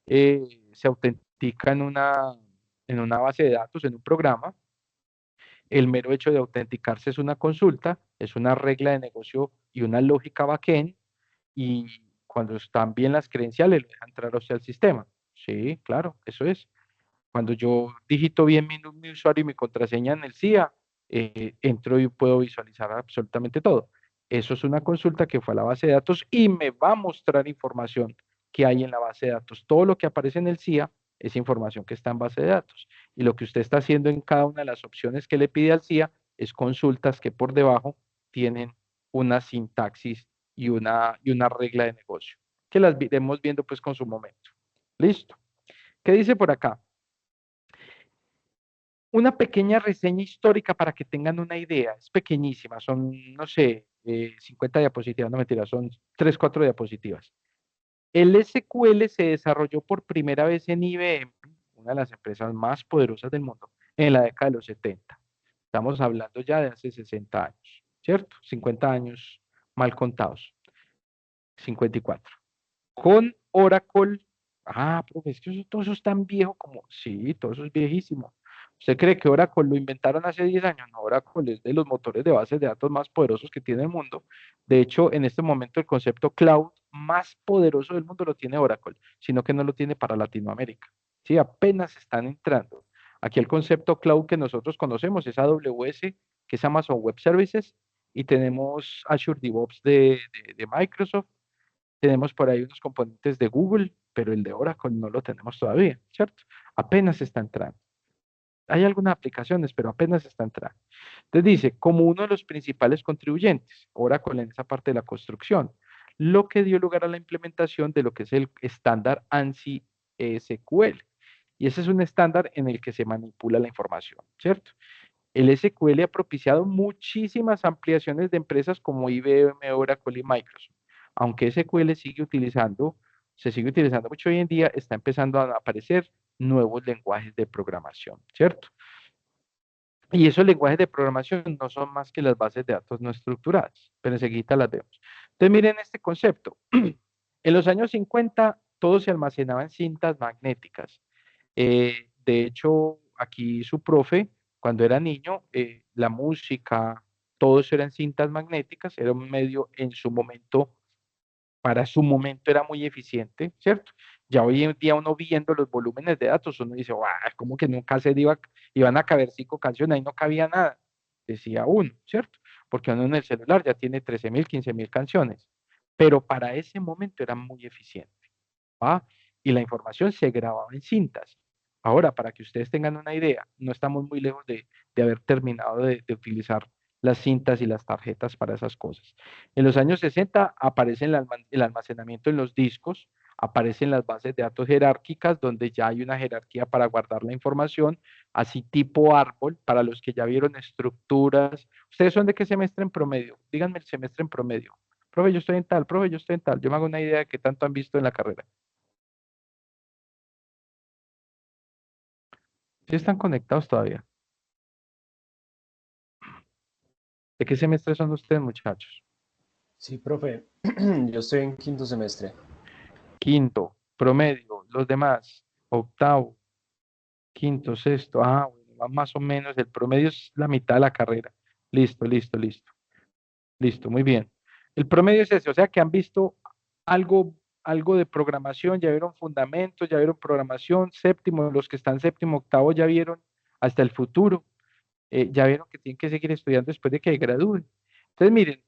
se autentica en una base de datos, en un programa, el mero hecho de autenticarse es una consulta, es una regla de negocio y una lógica backend, y cuando están bien las credenciales, lo deja entrar a usted al sistema. Sí, claro, eso es. Cuando yo digito bien mi usuario y mi contraseña en el CIA, entro y puedo visualizar absolutamente todo. Eso es una consulta que fue a la base de datos y me va a mostrar información que hay en la base de datos. Todo lo que aparece en el CIA es información que está en base de datos. Y lo que usted está haciendo en cada una de las opciones que le pide al CIA es consultas que por debajo tienen una sintaxis y una regla de negocio, que las iremos viendo pues con su momento. Listo. ¿Qué dice por acá? Una pequeña reseña histórica para que tengan una idea. Es pequeñísima, son, no sé, 50 diapositivas, no mentira, son 3 4 diapositivas. El SQL se desarrolló por primera vez en IBM, una de las empresas más poderosas del mundo, en la década de los 70. Estamos hablando ya de hace 60 años, ¿cierto? 50 años mal contados, 54. Con Oracle, profe, es que todo eso es tan viejo como, sí, todo eso es viejísimo. ¿Usted cree que Oracle lo inventaron hace 10 años? No, Oracle es de los motores de bases de datos más poderosos que tiene el mundo. De hecho, en este momento el concepto cloud más poderoso del mundo lo tiene Oracle, sino que no lo tiene para Latinoamérica. Sí, apenas están entrando. Aquí el concepto cloud que nosotros conocemos es AWS, que es Amazon Web Services, y tenemos Azure DevOps de Microsoft. Tenemos por ahí unos componentes de Google, pero el de Oracle no lo tenemos todavía, ¿cierto? Apenas está entrando. Hay algunas aplicaciones, pero apenas está entrando. Entonces dice, como uno de los principales contribuyentes, Oracle en esa parte de la construcción, lo que dio lugar a la implementación de lo que es el estándar ANSI SQL. Y ese es un estándar en el que se manipula la información, ¿cierto? El SQL ha propiciado muchísimas ampliaciones de empresas como IBM, Oracle y Microsoft. Aunque SQL se sigue utilizando mucho hoy en día, está empezando a aparecer nuevos lenguajes de programación, ¿cierto? Y esos lenguajes de programación no son más que las bases de datos no estructuradas, pero enseguida las vemos. Entonces miren este concepto. En los años 50 todo se almacenaba en cintas magnéticas. De hecho, aquí su profe, cuando era niño, la música, todo eso eran cintas magnéticas, era un medio en su momento, para su momento era muy eficiente, ¿cierto? Ya hoy en día uno viendo los volúmenes de datos, uno dice, guau, como que nunca iban a caber 5 canciones, ahí no cabía nada, decía uno, ¿cierto? Porque uno en el celular ya tiene 13.000, 15.000 canciones, pero para ese momento era muy eficiente. ¿Va? Y la información se grababa en cintas. Ahora, para que ustedes tengan una idea, no estamos muy lejos de haber terminado de utilizar las cintas y las tarjetas para esas cosas. En los años 60 aparece el almacenamiento en los discos, aparecen las bases de datos jerárquicas, donde ya hay una jerarquía para guardar la información, así tipo árbol, para los que ya vieron estructuras. ¿Ustedes son de qué semestre en promedio? Díganme el semestre en promedio. Profe, yo estoy en tal, profe, yo estoy en tal. Yo me hago una idea de qué tanto han visto en la carrera. Sí están conectados todavía. ¿De qué semestre son ustedes, muchachos? Sí, profe, yo estoy en quinto semestre. Quinto, promedio, los demás, octavo, quinto, sexto. Bueno, más o menos, el promedio es la mitad de la carrera. Listo, listo, listo. Listo, muy bien. El promedio es ese, o sea que han visto algo, algo de programación, ya vieron fundamentos, ya vieron programación, séptimo, los que están séptimo, octavo ya vieron hasta el futuro, ya vieron que tienen que seguir estudiando después de que gradúen. Entonces, miren,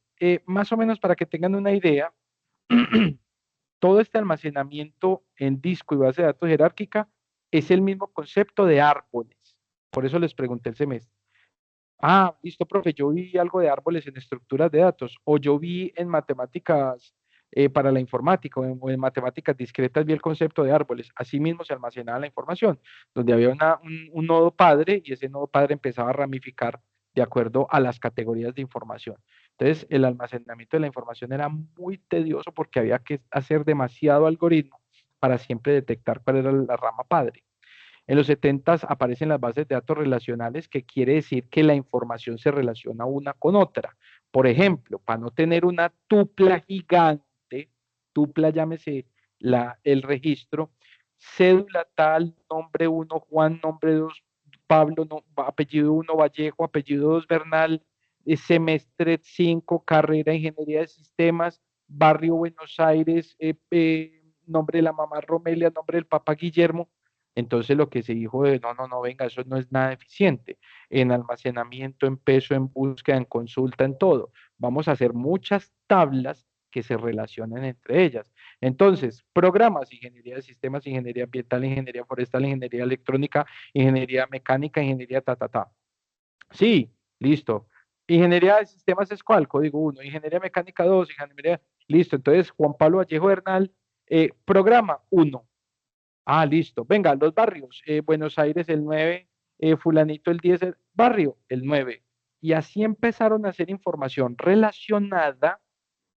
más o menos para que tengan una idea, todo este almacenamiento en disco y base de datos jerárquica es el mismo concepto de árboles. Por eso les pregunté el semestre. Listo, profe, yo vi algo de árboles en estructuras de datos, o yo vi en matemáticas para la informática o en matemáticas discretas vi el concepto de árboles. Asimismo se almacenaba la información, donde había un nodo padre y ese nodo padre empezaba a ramificar de acuerdo a las categorías de información. Entonces, el almacenamiento de la información era muy tedioso porque había que hacer demasiado algoritmo para siempre detectar cuál era la rama padre. En los 70 aparecen las bases de datos relacionales, que quiere decir que la información se relaciona una con otra. Por ejemplo, para no tener una tupla gigante, tupla llámese el registro, cédula tal, nombre uno Juan, nombre 2 Pablo, no, apellido uno Vallejo, apellido 2 Bernal, semestre 5 carrera Ingeniería de Sistemas, barrio Buenos Aires, nombre de la mamá Romelia, nombre del papá Guillermo. Entonces lo que se dijo de no, no, no, venga, eso no es nada eficiente en almacenamiento, en peso, en búsqueda, en consulta, en todo. Vamos a hacer muchas tablas que se relacionen entre ellas. Entonces, programas, ingeniería de sistemas, ingeniería ambiental, ingeniería forestal, ingeniería electrónica, ingeniería mecánica, ingeniería ta, ta, ta. Sí, listo. Ingeniería de sistemas es cuál, código uno. Ingeniería mecánica 2, ingeniería, listo. Entonces, Juan Pablo Vallejo Bernal, programa uno. Ah, listo. Venga, los barrios. Buenos Aires el 9, fulanito el 10, el barrio el 9. Y así empezaron a hacer información relacionada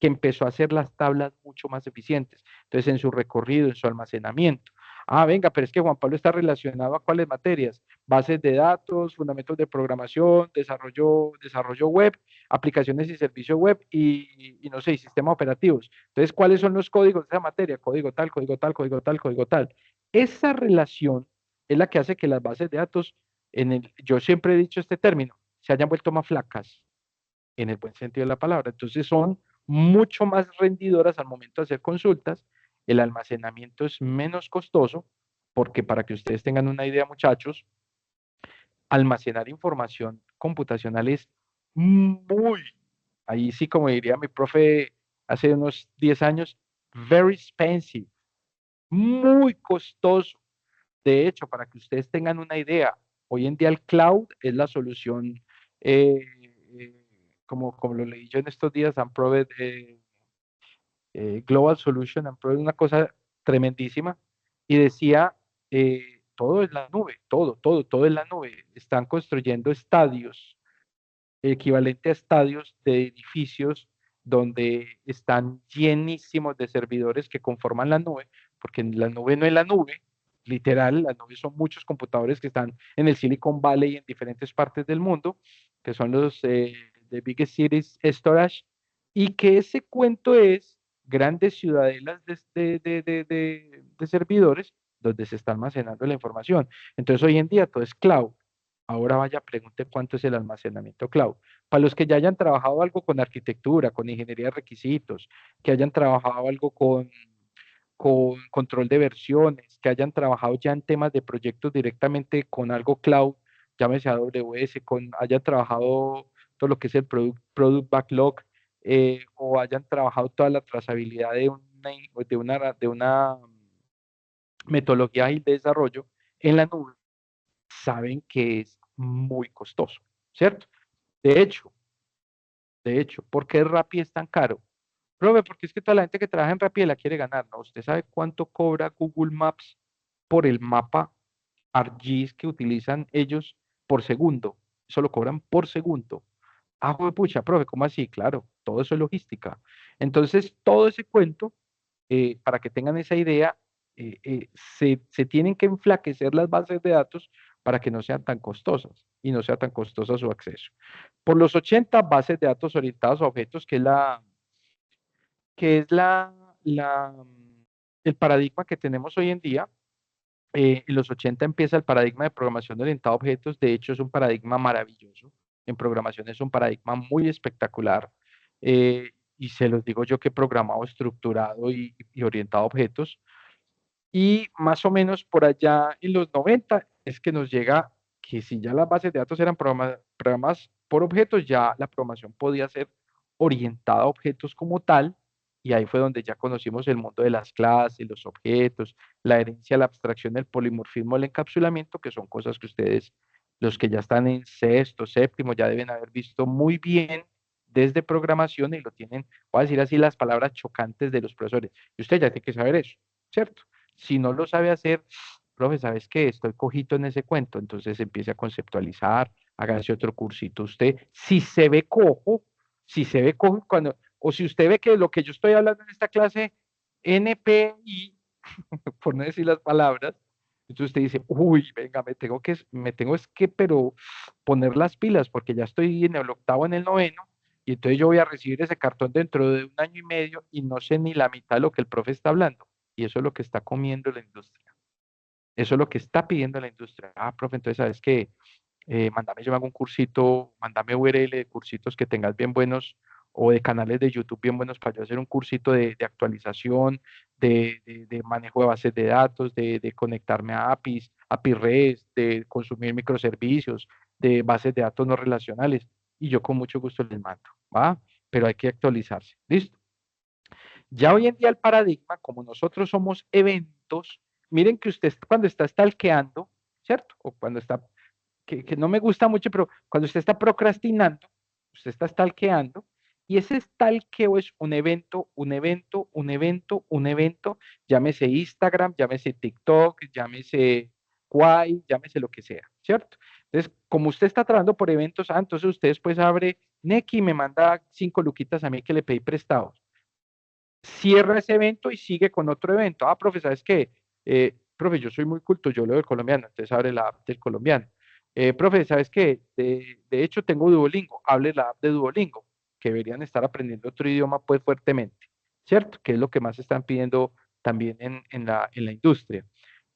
que empezó a hacer las tablas mucho más eficientes. Entonces, en su recorrido, en su almacenamiento. Ah, venga, pero es que Juan Pablo está relacionado a cuáles materias: bases de datos, fundamentos de programación, desarrollo web, aplicaciones y servicios web y no sé, y sistemas operativos. Entonces, ¿cuáles son los códigos de esa materia? Código tal, código tal, código tal, código tal. Esa relación es la que hace que las bases de datos, yo siempre he dicho este término, se hayan vuelto más flacas, en el buen sentido de la palabra. Entonces son mucho más rendidoras al momento de hacer consultas, el almacenamiento es menos costoso, porque para que ustedes tengan una idea, muchachos, almacenar información computacional es muy, ahí sí como diría mi profe hace unos 10 años, very expensive, muy costoso. De hecho, para que ustedes tengan una idea, hoy en día el cloud es la solución, eh, eh, como lo leí yo en estos días, Unproved, Global Solution, Unproved, una cosa tremendísima, y decía, todo es la nube, todo es la nube. Están construyendo estadios, equivalente a estadios de edificios donde están llenísimos de servidores que conforman la nube, porque la nube no es la nube, literal, la nube son muchos computadores que están en el Silicon Valley y en diferentes partes del mundo, que son los de Biggest Cities Storage, y que ese cuento es grandes ciudadelas de servidores donde se está almacenando la información. Entonces hoy en día todo es cloud. Ahora vaya, pregunte cuánto es el almacenamiento cloud. Para los que ya hayan trabajado algo con arquitectura, con ingeniería de requisitos, que hayan trabajado algo con control de versiones, que hayan trabajado ya en temas de proyectos directamente con algo cloud, llámese AWS, hayan trabajado todo lo que es el product backlog, o hayan trabajado toda la trazabilidad de una metodología ágil de desarrollo en la nube, saben que es muy costoso, ¿cierto? De hecho, ¿por qué Rappi es tan caro? Profe, porque es que toda la gente que trabaja en Rappi la quiere ganar, ¿no? ¿Usted sabe cuánto cobra Google Maps por el mapa ArcGIS que utilizan ellos por segundo? Eso lo cobran por segundo. Ah, pucha, profe, ¿cómo así? Claro, todo eso es logística. Entonces, todo ese cuento, para que tengan esa idea, se tienen que enflaquecer las bases de datos para que no sean tan costosas y no sea tan costosa su acceso. Por los 80 bases de datos orientadas a objetos, que es el paradigma que tenemos hoy en día. En los 80 empieza el paradigma de programación orientada a objetos. De hecho, es un paradigma maravilloso. En programación es un paradigma muy espectacular. Y se los digo yo, que he programado estructurado y orientado a objetos. Y más o menos por allá en los 90 es que nos llega que si ya las bases de datos eran programadas por objetos, ya la programación podía ser orientada a objetos como tal, y ahí fue donde ya conocimos el mundo de las clases, los objetos, la herencia, la abstracción, el polimorfismo, el encapsulamiento, que son cosas que ustedes, los que ya están en sexto, séptimo, ya deben haber visto muy bien desde programación y lo tienen, voy a decir así las palabras chocantes de los profesores. Y usted ya tiene que saber eso, ¿cierto? Si no lo sabe hacer, profe, ¿sabes qué? Estoy cojito en ese cuento, entonces empiece a conceptualizar, hágase otro cursito usted. Si se ve cojo cuando, o si usted ve que lo que yo estoy hablando en esta clase, NPI, por no decir las palabras, entonces usted dice, uy, venga, pero poner las pilas porque ya estoy en el octavo, en el noveno, y entonces yo voy a recibir ese cartón dentro de un año y medio y no sé ni la mitad de lo que el profe está hablando. Y eso es lo que está comiendo la industria. Eso es lo que está pidiendo la industria. Ah, profe, entonces, ¿sabes qué? Mándame yo hago un cursito, mándame URL de cursitos que tengas bien buenos o de canales de YouTube bien buenos para yo hacer un cursito de actualización, de manejo de bases de datos, de conectarme a APIs, API REST, de consumir microservicios, de bases de datos no relacionales. Y yo con mucho gusto les mando, ¿va? Pero hay que actualizarse. ¿Listo? Ya hoy en día el paradigma, como nosotros somos eventos, miren que usted cuando está stalkeando, ¿cierto? O cuando está que no me gusta mucho, pero cuando usted está procrastinando, usted está stalkeando, y ese stalkeo es un evento, un evento, un evento, un evento, llámese Instagram, llámese TikTok, llámese Quai, llámese lo que sea, ¿cierto? Entonces, como usted está trabajando por eventos, entonces usted después abre Neki y me manda 5 luquitas a mí que le pedí prestados. Cierra ese evento y sigue con otro evento. Ah, profe, ¿sabes qué? Profe, yo soy muy culto, yo leo el colombiano, entonces abre la app del colombiano. Profe, ¿sabes qué? De hecho, tengo Duolingo, hable la app de Duolingo, que deberían estar aprendiendo otro idioma pues fuertemente, ¿cierto? Que es lo que más están pidiendo también en la industria.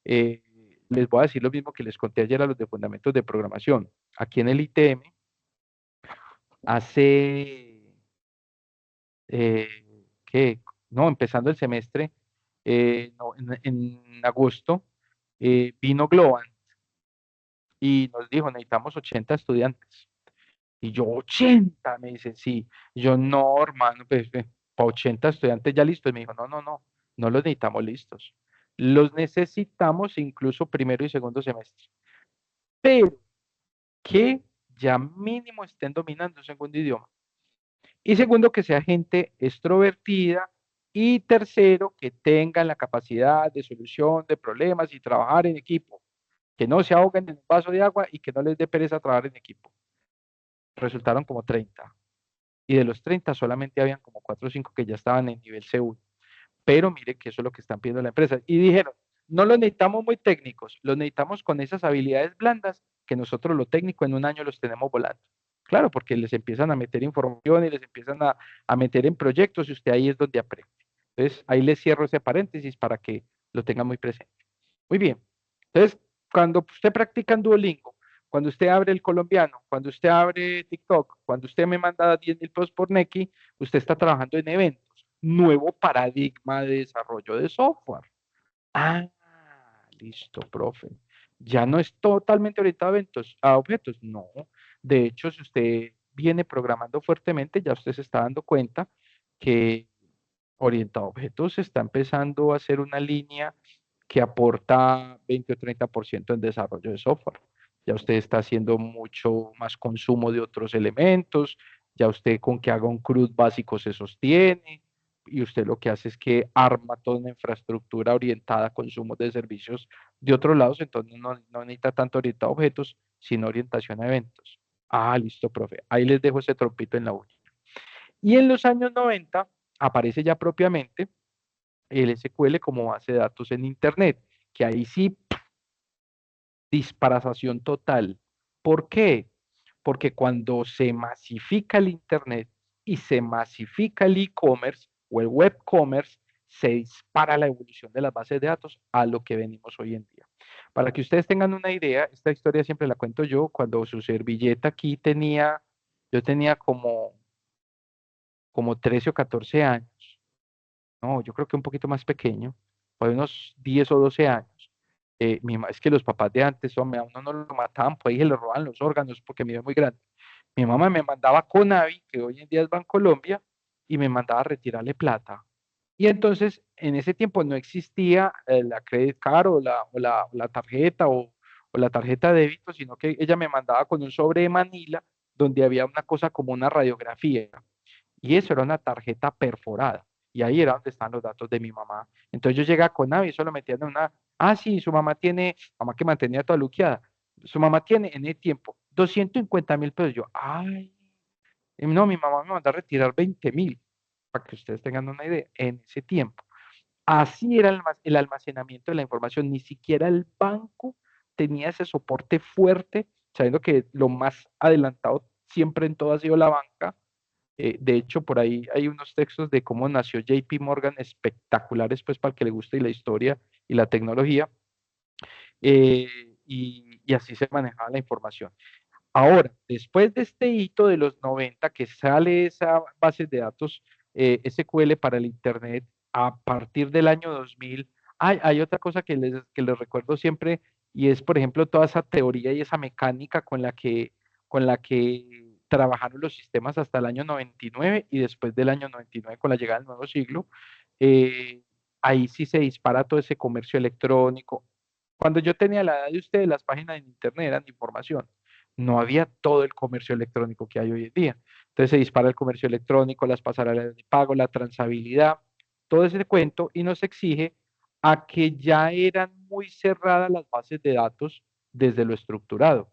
Eh, Les voy a decir lo mismo que les conté ayer a los de fundamentos de programación. Aquí en el ITM, hace, eh, ¿qué? No, empezando el semestre, no, en agosto, vino Globant y nos dijo, necesitamos 80 estudiantes. Y yo, 80, me dice, sí. Y yo, no, hermano, pues para 80 estudiantes ya listos. Y me dijo, no, no, no, no los necesitamos listos. Los necesitamos incluso primero y segundo semestre. Pero que ya mínimo estén dominando un segundo idioma. Y segundo, que sea gente extrovertida. Y tercero, que tengan la capacidad de solución de problemas y trabajar en equipo. Que no se ahoguen en un vaso de agua y que no les dé pereza trabajar en equipo. Resultaron como 30. Y de los 30 solamente habían como 4 o 5 que ya estaban en nivel C1. Pero mire que eso es lo que están pidiendo la empresa. Y dijeron, no los necesitamos muy técnicos, los necesitamos con esas habilidades blandas que nosotros lo técnico en un año los tenemos volando. Claro, porque les empiezan a meter información y les empiezan a meter en proyectos y usted ahí es donde aprende. Entonces, ahí les cierro ese paréntesis para que lo tenga muy presente. Muy bien. Entonces, cuando usted practica en Duolingo, cuando usted abre el colombiano, cuando usted abre TikTok, cuando usted me manda 10.000 pesos por Nequi, usted está trabajando en eventos. Nuevo paradigma de desarrollo de software. Ah, listo, profe. Ya no es totalmente orientado a eventos, a objetos. No. De hecho, si usted viene programando fuertemente, ya usted se está dando cuenta que orientado a objetos está empezando a ser una línea que aporta 20 o 30% en desarrollo de software. Ya usted está haciendo mucho más consumo de otros elementos, ya usted con que haga un CRUD básico se sostiene, y usted lo que hace es que arma toda una infraestructura orientada a consumo de servicios de otros lados, entonces no necesita tanto orientado a objetos, sino orientación a eventos. Ah, listo, profe. Ahí les dejo ese trompito en la uña. Y en los años 90 aparece ya propiamente el SQL como base de datos en Internet, que ahí sí, disparatación total. ¿Por qué? Porque cuando se masifica el Internet y se masifica el e-commerce o el web commerce, se dispara la evolución de las bases de datos a lo que venimos hoy en día. Para que ustedes tengan una idea, esta historia siempre la cuento yo, cuando su servilleta aquí yo tenía como 13 o 14 años. No, yo creo que un poquito más pequeño, por unos 10 o 12 años. Es que los papás de antes, hombre, a uno no lo mataban, pues ahí se le roban los órganos porque me iba muy grande. Mi mamá me mandaba con Avi, que hoy en día es Bancolombia, y me mandaba a retirarle plata. Y entonces, en ese tiempo no existía la credit card o la tarjeta o la tarjeta de débito, sino que ella me mandaba con un sobre de Manila donde había una cosa como una radiografía. y eso era una tarjeta perforada. Y ahí era donde están los datos de mi mamá. Entonces yo llegaba con Navi y eso lo metían en una, sí, su mamá tiene, mamá que mantenía toda luqueada, su mamá tiene en el tiempo 250.000 pesos. Yo, ay, no, mi mamá me mandó a retirar 20.000, para que ustedes tengan una idea, en ese tiempo. Así era el almacenamiento de la información, ni siquiera el banco tenía ese soporte fuerte, sabiendo que lo más adelantado siempre en todo ha sido la banca. De hecho, por ahí hay unos textos de cómo nació JP Morgan espectaculares, pues para el que le guste la historia y la tecnología, eh, y así se manejaba la información. Ahora, después de este hito de los 90 que sale esa base de datos SQL para el Internet, a partir del año 2000, hay otra cosa que les recuerdo siempre y es, por ejemplo, toda esa teoría y esa mecánica con la que trabajaron los sistemas hasta el año 99 y después del año 99 con la llegada del nuevo siglo. eh, Ahí sí se dispara todo ese comercio electrónico. Cuando yo tenía la edad de ustedes, las páginas en Internet eran de información, no había todo el comercio electrónico que hay hoy en día. Entonces se dispara el comercio electrónico, las pasarelas de pago, la transabilidad, todo ese cuento y nos exige a que ya eran muy cerradas las bases de datos desde lo estructurado,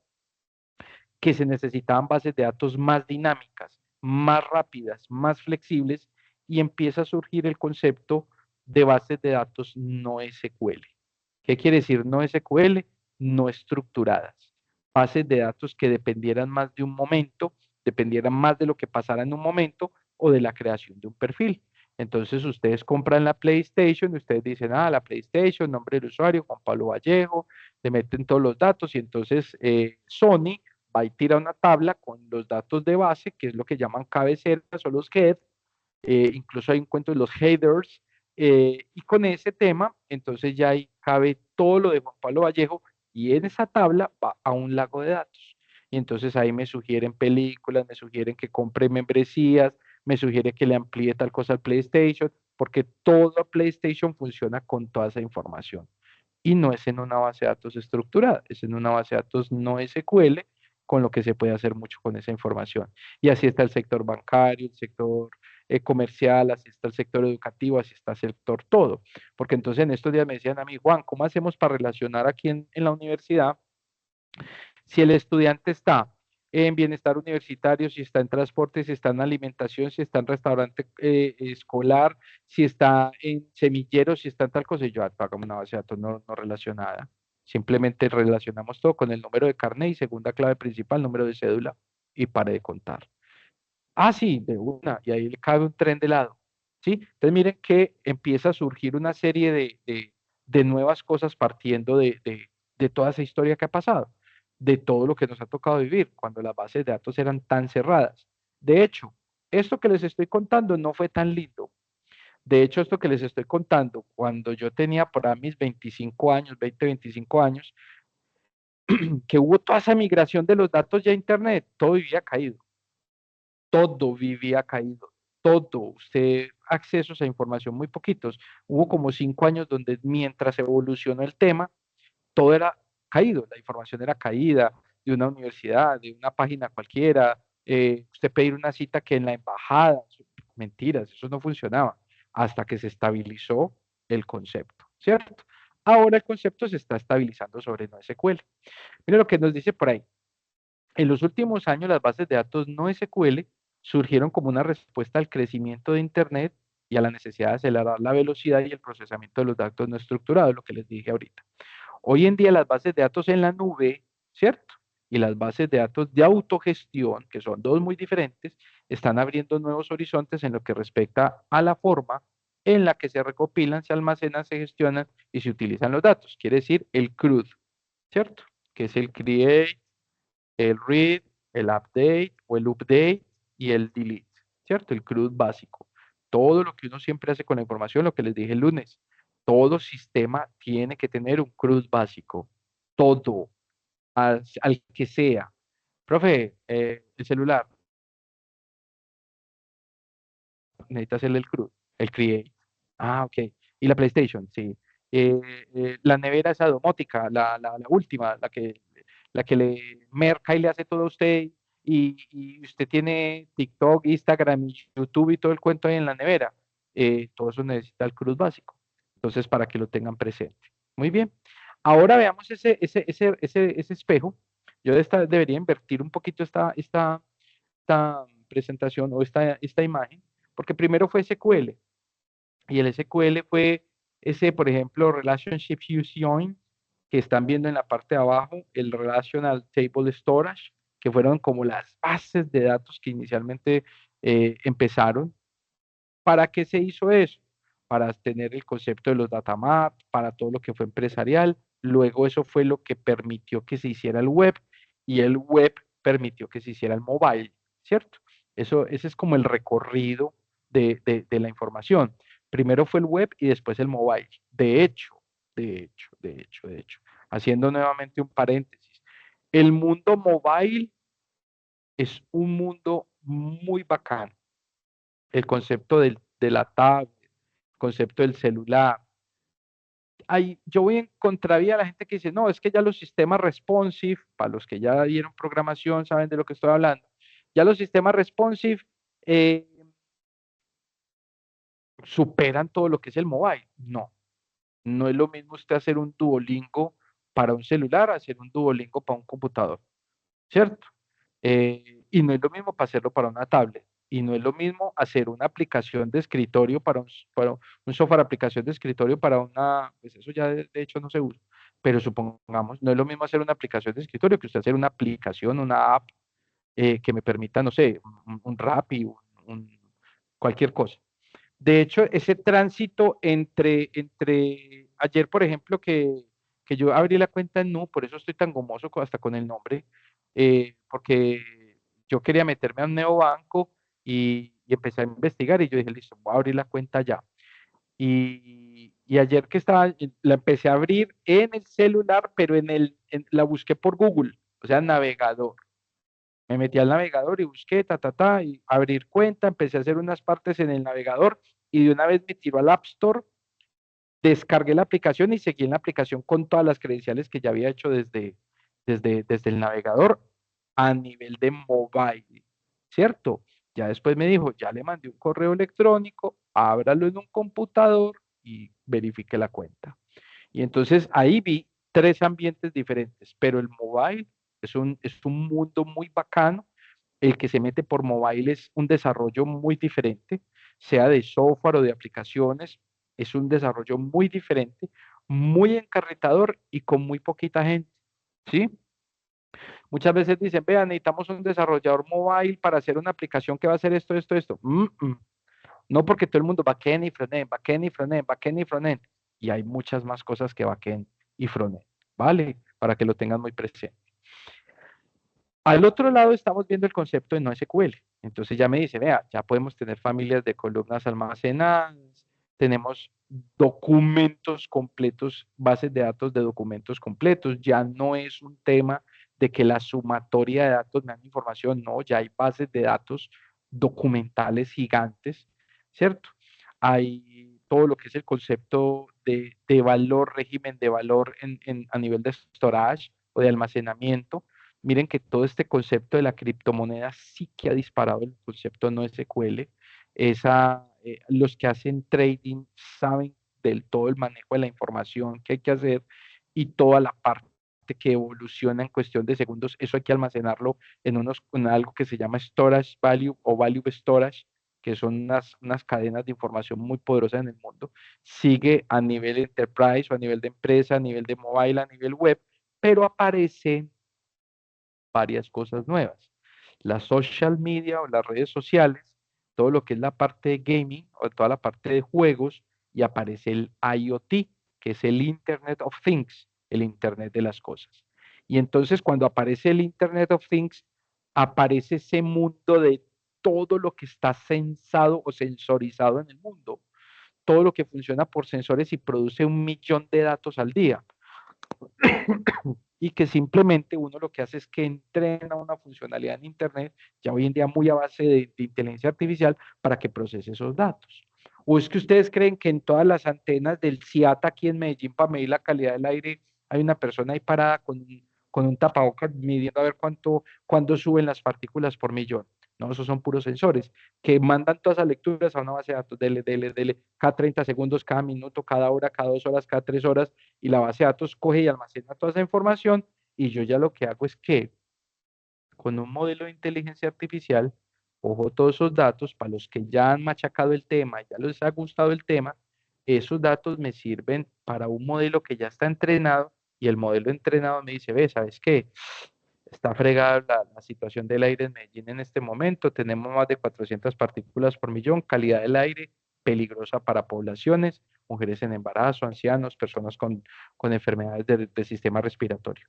que se necesitaban bases de datos más dinámicas, más rápidas, más flexibles y empieza a surgir el concepto de bases de datos no SQL. ¿Qué quiere decir no SQL? No estructuradas. Bases de datos que dependieran más de un momento, dependieran más de lo que pasara en un momento o de la creación de un perfil. Entonces ustedes compran la PlayStation y ustedes dicen, la PlayStation, nombre del usuario, Juan Pablo Vallejo, le meten todos los datos y entonces Sony va y tira una tabla con los datos de base, que es lo que llaman cabeceras o los head, incluso hay un cuento de los headers, y con ese tema, entonces ya ahí cabe todo lo de Juan Pablo Vallejo y en esa tabla va a un lago de datos. Y entonces ahí me sugieren películas, me sugieren que compre membresías, me sugiere que le amplíe tal cosa al PlayStation, porque toda PlayStation funciona con toda esa información. Y no es en una base de datos estructurada, es en una base de datos no SQL, con lo que se puede hacer mucho con esa información. Y así está el sector bancario, el sector comercial, así está el sector educativo, así está el sector todo. Porque entonces en estos días me decían a mí, Juan, ¿cómo hacemos para relacionar aquí en la universidad si el estudiante está en bienestar universitario, si está en transporte, si está en alimentación, si está en restaurante escolar, si está en semilleros, si está en tal cosa? Y yo, hagamos una base de datos no relacionada. Simplemente relacionamos todo con el número de carnet y segunda clave principal, número de cédula, y pare de contar. Sí, de una, y ahí le cabe un tren de lado, ¿sí? Entonces miren que empieza a surgir una serie de nuevas cosas partiendo de toda esa historia que ha pasado, de todo lo que nos ha tocado vivir cuando las bases de datos eran tan cerradas. De hecho, esto que les estoy contando no fue tan lindo. De hecho, esto que les estoy contando, cuando yo tenía por ahí mis 25 años, 20, 25 años, que hubo toda esa migración de los datos ya a Internet, todo vivía caído, todo vivía caído, todo. Usted, accesos a información muy poquitos. Hubo como 5 años donde mientras evolucionó el tema, todo era caído, la información era caída de una universidad, de una página cualquiera, usted pedir una cita que en la embajada, mentiras, eso no funcionaba, hasta que se estabilizó el concepto, ¿cierto? Ahora el concepto se está estabilizando sobre NoSQL. Mire lo que nos dice por ahí. En los últimos años, las bases de datos no SQL surgieron como una respuesta al crecimiento de Internet y a la necesidad de acelerar la velocidad y el procesamiento de los datos no estructurados, lo que les dije ahorita. Hoy en día las bases de datos en la nube, ¿cierto? Y las bases de datos de autogestión, que son dos muy diferentes, están abriendo nuevos horizontes en lo que respecta a la forma en la que se recopilan, se almacenan, se gestionan y se utilizan los datos. Quiere decir el CRUD, ¿cierto? Que es el Create, el read, el update o el update y el delete, ¿cierto? El CRUD básico. Todo lo que uno siempre hace con la información, lo que les dije el lunes, todo sistema tiene que tener un CRUD básico, todo, al que sea. Profe, el celular, necesita hacerle el CRUD, el create. Ok. Y la PlayStation, sí. Eh, la nevera esa domótica, la última, la que le merca y le hace todo a usted y usted tiene TikTok, Instagram, y YouTube y todo el cuento ahí en la nevera. Todo eso necesita el CRUD básico. Entonces, para que lo tengan presente. Muy bien. Ahora veamos ese espejo. Yo debería invertir un poquito esta presentación o esta imagen, porque primero fue SQL, y el SQL fue ese, por ejemplo, Relationship Fusion, que están viendo en la parte de abajo, el Relational Table Storage, que fueron como las bases de datos que inicialmente empezaron. ¿Para qué se hizo eso? Para tener el concepto de los data maps, para todo lo que fue empresarial. Luego eso fue lo que permitió que se hiciera el web, y el web permitió que se hiciera el mobile, ¿cierto? Ese es como el recorrido de la información. Primero fue el web y después el mobile. De hecho, haciendo nuevamente un paréntesis, el mundo mobile es un mundo muy bacano. El concepto de la tablet, el concepto del celular. Yo voy en contravía a la gente que dice, no, es que ya los sistemas responsive, para los que ya dieron programación, saben de lo que estoy hablando, ya los sistemas responsive eh, superan todo lo que es el mobile. No, no es lo mismo usted hacer un Duolingo para un celular, hacer un Duolingo para un computador, ¿cierto? Y no es lo mismo para hacerlo para una tablet. Y no es lo mismo hacer una aplicación de escritorio para un software aplicación de escritorio para una, pues eso ya de hecho no se usa. Pero supongamos, no es lo mismo hacer una aplicación de escritorio que usted hacer una aplicación, una app que me permita, no sé, un Rappi, cualquier cosa. De hecho, ese tránsito ayer, por ejemplo, que yo abrí la cuenta en Nu, por eso estoy tan gomoso hasta con el nombre, porque yo quería meterme a un neobanco y empecé a investigar y yo dije, listo, voy a abrir la cuenta ya. Y ayer que estaba, la empecé a abrir en el celular, pero la busqué por Google, o sea, navegador. Me metí al navegador y busqué, y abrir cuenta, empecé a hacer unas partes en el navegador y de una vez me tiró al App Store, descargué la aplicación y seguí en la aplicación con todas las credenciales que ya había hecho desde el navegador a nivel de mobile, ¿cierto? Ya después me dijo, ya le mandé un correo electrónico, ábralo en un computador y verifique la cuenta. Y entonces ahí vi tres ambientes diferentes, pero el mobile es un mundo muy bacano. El que se mete por mobile es un desarrollo muy diferente, sea de software o de aplicaciones, es un desarrollo muy diferente, muy encarretador y con muy poquita gente, ¿sí? Muchas veces dicen, vean, necesitamos un desarrollador mobile para hacer una aplicación que va a hacer esto, esto, esto. No, porque todo el mundo backend y frontend, backend y frontend, backend y frontend. Y hay muchas más cosas que backend y frontend, ¿vale? Para que lo tengan muy presente. Al otro lado estamos viendo el concepto de NoSQL. Entonces ya me dice, vea, ya podemos tener familias de columnas almacenadas, tenemos documentos completos, bases de datos de documentos completos. Ya no es un tema de que la sumatoria de datos me dan información, no, ya hay bases de datos documentales gigantes, ¿cierto? Hay todo lo que es el concepto de valor, régimen de valor a nivel de storage o de almacenamiento. Miren que todo este concepto de la criptomoneda sí que ha disparado el concepto no SQL. Los que hacen trading saben del todo el manejo de la información que hay que hacer y toda la parte que evoluciona en cuestión de segundos. Eso hay que almacenarlo en algo que se llama storage value o value storage, que son unas cadenas de información muy poderosas en el mundo. Sigue a nivel enterprise o a nivel de empresa, a nivel de mobile, a nivel web, pero aparece varias cosas nuevas. Las social media o las redes sociales, todo lo que es la parte de gaming o toda la parte de juegos, y aparece el IoT, que es el Internet of Things, el Internet de las cosas. Y entonces cuando aparece el Internet of Things, aparece ese mundo de todo lo que está sensado o sensorizado en el mundo, todo lo que funciona por sensores y produce 1 millón de datos al día y que simplemente uno lo que hace es que entrena una funcionalidad en Internet, ya hoy en día muy a base de inteligencia artificial, para que procese esos datos. ¿O es que ustedes creen que en todas las antenas del CIATA aquí en Medellín para medir la calidad del aire hay una persona ahí parada con un tapabocas midiendo a ver cuándo suben las partículas por millón. No, esos son puros sensores que mandan todas las lecturas a una base de datos, dele, cada 30 segundos, cada minuto, cada hora, cada 2 horas, cada 3 horas, y la base de datos coge y almacena toda esa información, y yo ya lo que hago es que con un modelo de inteligencia artificial, cojo todos esos datos para los que ya han machacado el tema, ya les ha gustado el tema, esos datos me sirven para un modelo que ya está entrenado, y el modelo entrenado me dice, ve, ¿sabes qué? Está fregada la situación del aire en Medellín en este momento, tenemos más de 400 partículas por millón, calidad del aire peligrosa para poblaciones, mujeres en embarazo, ancianos, personas con enfermedades del sistema respiratorio.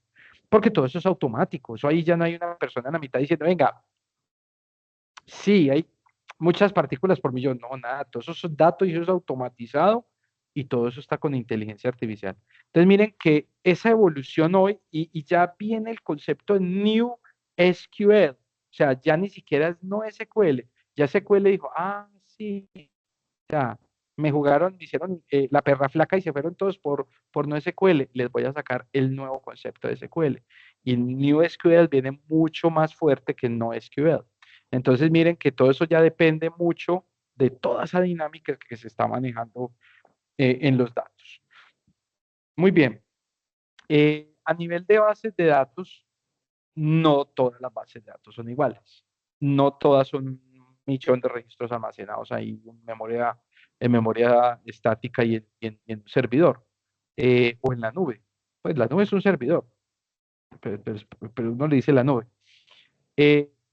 Porque todo eso es automático, eso ahí ya no hay una persona en la mitad diciendo, venga, sí, hay muchas partículas por millón, no, nada, todo eso es datos y eso es automatizado y todo eso está con inteligencia artificial. Entonces miren que esa evolución hoy y ya viene el concepto de New SQL, o sea, ya ni siquiera es no SQL, ya SQL dijo, ah, sí, ya, me jugaron, me hicieron la perra flaca y se fueron todos por no SQL, les voy a sacar el nuevo concepto de SQL. Y New SQL viene mucho más fuerte que no SQL. Entonces miren que todo eso ya depende mucho de toda esa dinámica que se está manejando en los datos. Muy bien. A nivel de bases de datos, no todas las bases de datos son iguales. No todas son un millón de registros almacenados ahí en memoria estática y en un servidor o en la nube. Pues la nube es un servidor, pero uno le dice la nube.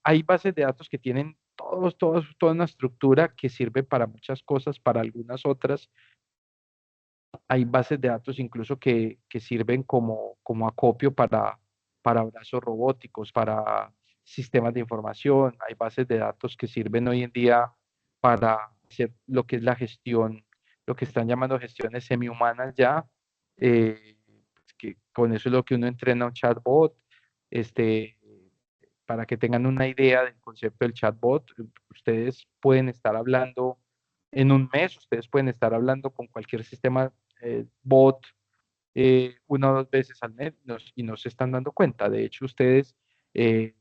Hay bases de datos que tienen toda una estructura que sirve para muchas cosas, para algunas otras. Hay bases de datos incluso que sirven como acopio para brazos robóticos, para sistemas de información. Hay bases de datos que sirven hoy en día para hacer lo que es la gestión, lo que están llamando gestiones semi-humanas ya, que con eso es lo que uno entrena un chatbot. Este, para que tengan una idea del concepto del chatbot, ustedes pueden estar hablando en un mes, ustedes pueden estar hablando con cualquier sistema bot 1 o 2 veces al mes y no se están dando cuenta. De hecho, ustedes eh,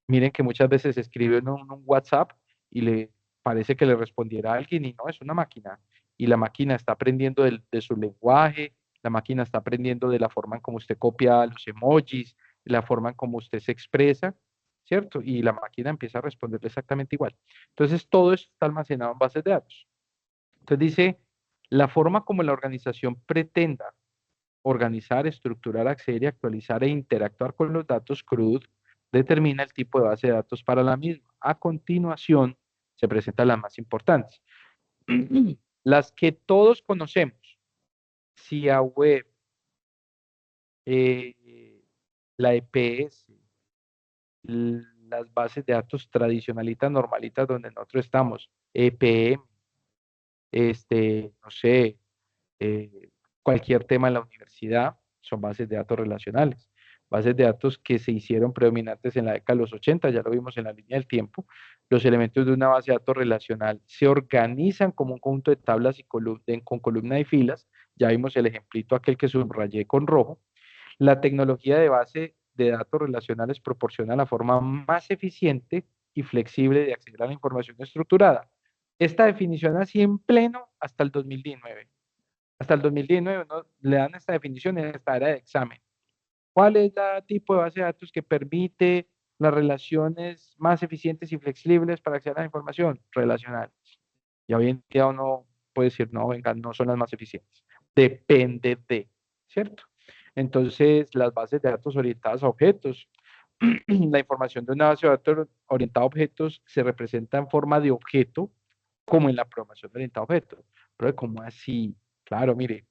miren que muchas veces escriben un WhatsApp y le parece que le respondiera a alguien y no, es una máquina. Y la máquina está aprendiendo de su lenguaje, la máquina está aprendiendo de la forma en cómo usted copia los emojis, la forma en cómo usted se expresa, ¿cierto? Y la máquina empieza a responderle exactamente igual. Entonces, todo eso está almacenado en bases de datos. Entonces dice, la forma como la organización pretenda organizar, estructurar, acceder y actualizar e interactuar con los datos CRUD determina el tipo de base de datos para la misma. A continuación, se presentan las más importantes. Las que todos conocemos, CIA Web, eh, la EPS, las bases de datos tradicionalitas, normalitas, donde nosotros estamos, EPM, no sé, eh, cualquier tema en la universidad, son bases de datos relacionales. Bases de datos que se hicieron predominantes en la década de los 80, ya lo vimos en la línea del tiempo. Los elementos de una base de datos relacional se organizan como un conjunto de tablas con columna y filas. Ya vimos el ejemplito aquel que subrayé con rojo. La tecnología de base de datos relacionales proporciona la forma más eficiente y flexible de acceder a la información estructurada. Esta definición así en pleno hasta el 2019. Hasta el 2019 ¿no? Le dan esta definición en esta área de examen. ¿Cuál es el tipo de base de datos que permite las relaciones más eficientes y flexibles para acceder a la información? Relacionales. Y hoy en día uno puede decir, no, venga, no son las más eficientes. Depende de, ¿cierto? Entonces, las bases de datos orientadas a objetos. La información de una base de datos orientada a objetos se representa en forma de objeto, como en la programación orientada a objetos. Pero, ¿cómo así? Claro, mire,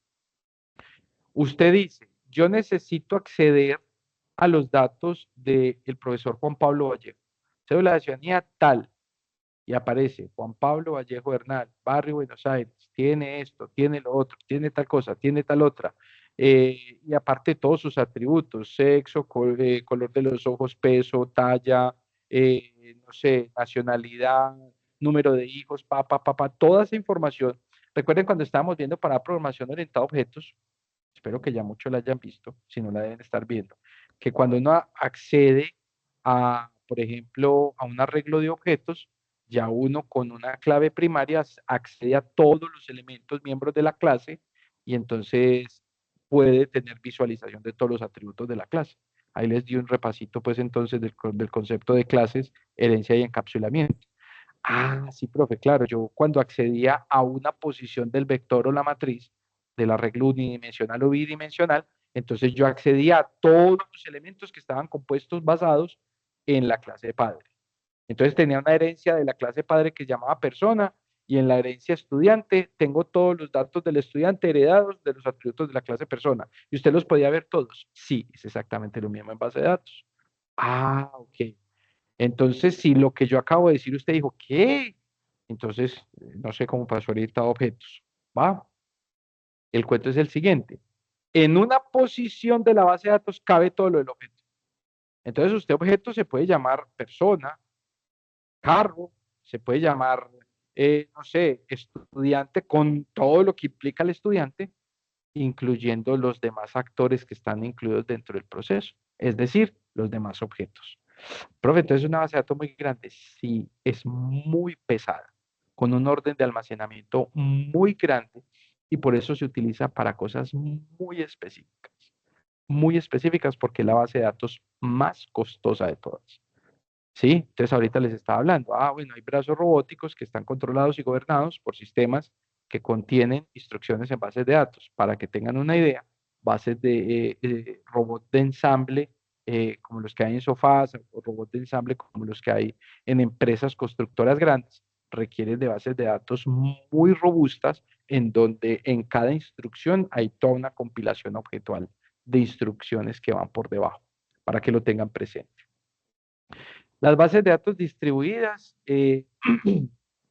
usted dice, yo necesito acceder a los datos del profesor Juan Pablo Vallejo. Cédula de ciudadanía tal, y aparece Juan Pablo Vallejo Bernal, Barrio Buenos Aires, tiene esto, tiene lo otro, tiene tal cosa, tiene tal otra. Y aparte todos sus atributos, sexo, color de los ojos, peso, talla, no sé, nacionalidad, número de hijos, papá, toda esa información. Recuerden cuando estábamos viendo para programación orientada a objetos, espero que ya muchos la hayan visto, si no la deben estar viendo, que cuando uno accede a, por ejemplo, a un arreglo de objetos, ya uno con una clave primaria accede a todos los elementos miembros de la clase y entonces puede tener visualización de todos los atributos de la clase. Ahí les di un repasito, pues entonces, del concepto de clases, herencia y encapsulamiento. Ah, sí, profe, claro, yo cuando accedía a una posición del vector o la matriz del arreglo unidimensional o bidimensional, entonces yo accedía a todos los elementos que estaban compuestos basados en la clase padre. Entonces tenía una herencia de la clase padre que se llamaba persona y en la herencia estudiante tengo todos los datos del estudiante heredados de los atributos de la clase persona. ¿Y usted los podía ver todos? Sí, es exactamente lo mismo en base de datos. Ah, ok. Entonces, si lo que yo acabo de decir, usted dijo, ¿qué? Entonces, no sé cómo pasó ahorita a objetos. ¿Va? El cuento es el siguiente. En una posición de la base de datos cabe todo lo del objeto. Entonces, usted objeto se puede llamar persona, carro, se puede llamar, no sé, estudiante con todo lo que implica el estudiante, incluyendo los demás actores que están incluidos dentro del proceso, es decir, los demás objetos. Profe, entonces una base de datos muy grande, sí, es muy pesada, con un orden de almacenamiento muy grande y por eso se utiliza para cosas muy específicas porque es la base de datos más costosa de todas. Sí, entonces ahorita les estaba hablando. Ah, bueno, hay brazos robóticos que están controlados y gobernados por sistemas que contienen instrucciones en bases de datos. Para que tengan una idea, bases de robot de ensamble, como los que hay en sofás, o robots de ensamble como los que hay en empresas constructoras grandes, requieren de bases de datos muy robustas en donde en cada instrucción hay toda una compilación objetual de instrucciones que van por debajo, para que lo tengan presente. Las bases de datos distribuidas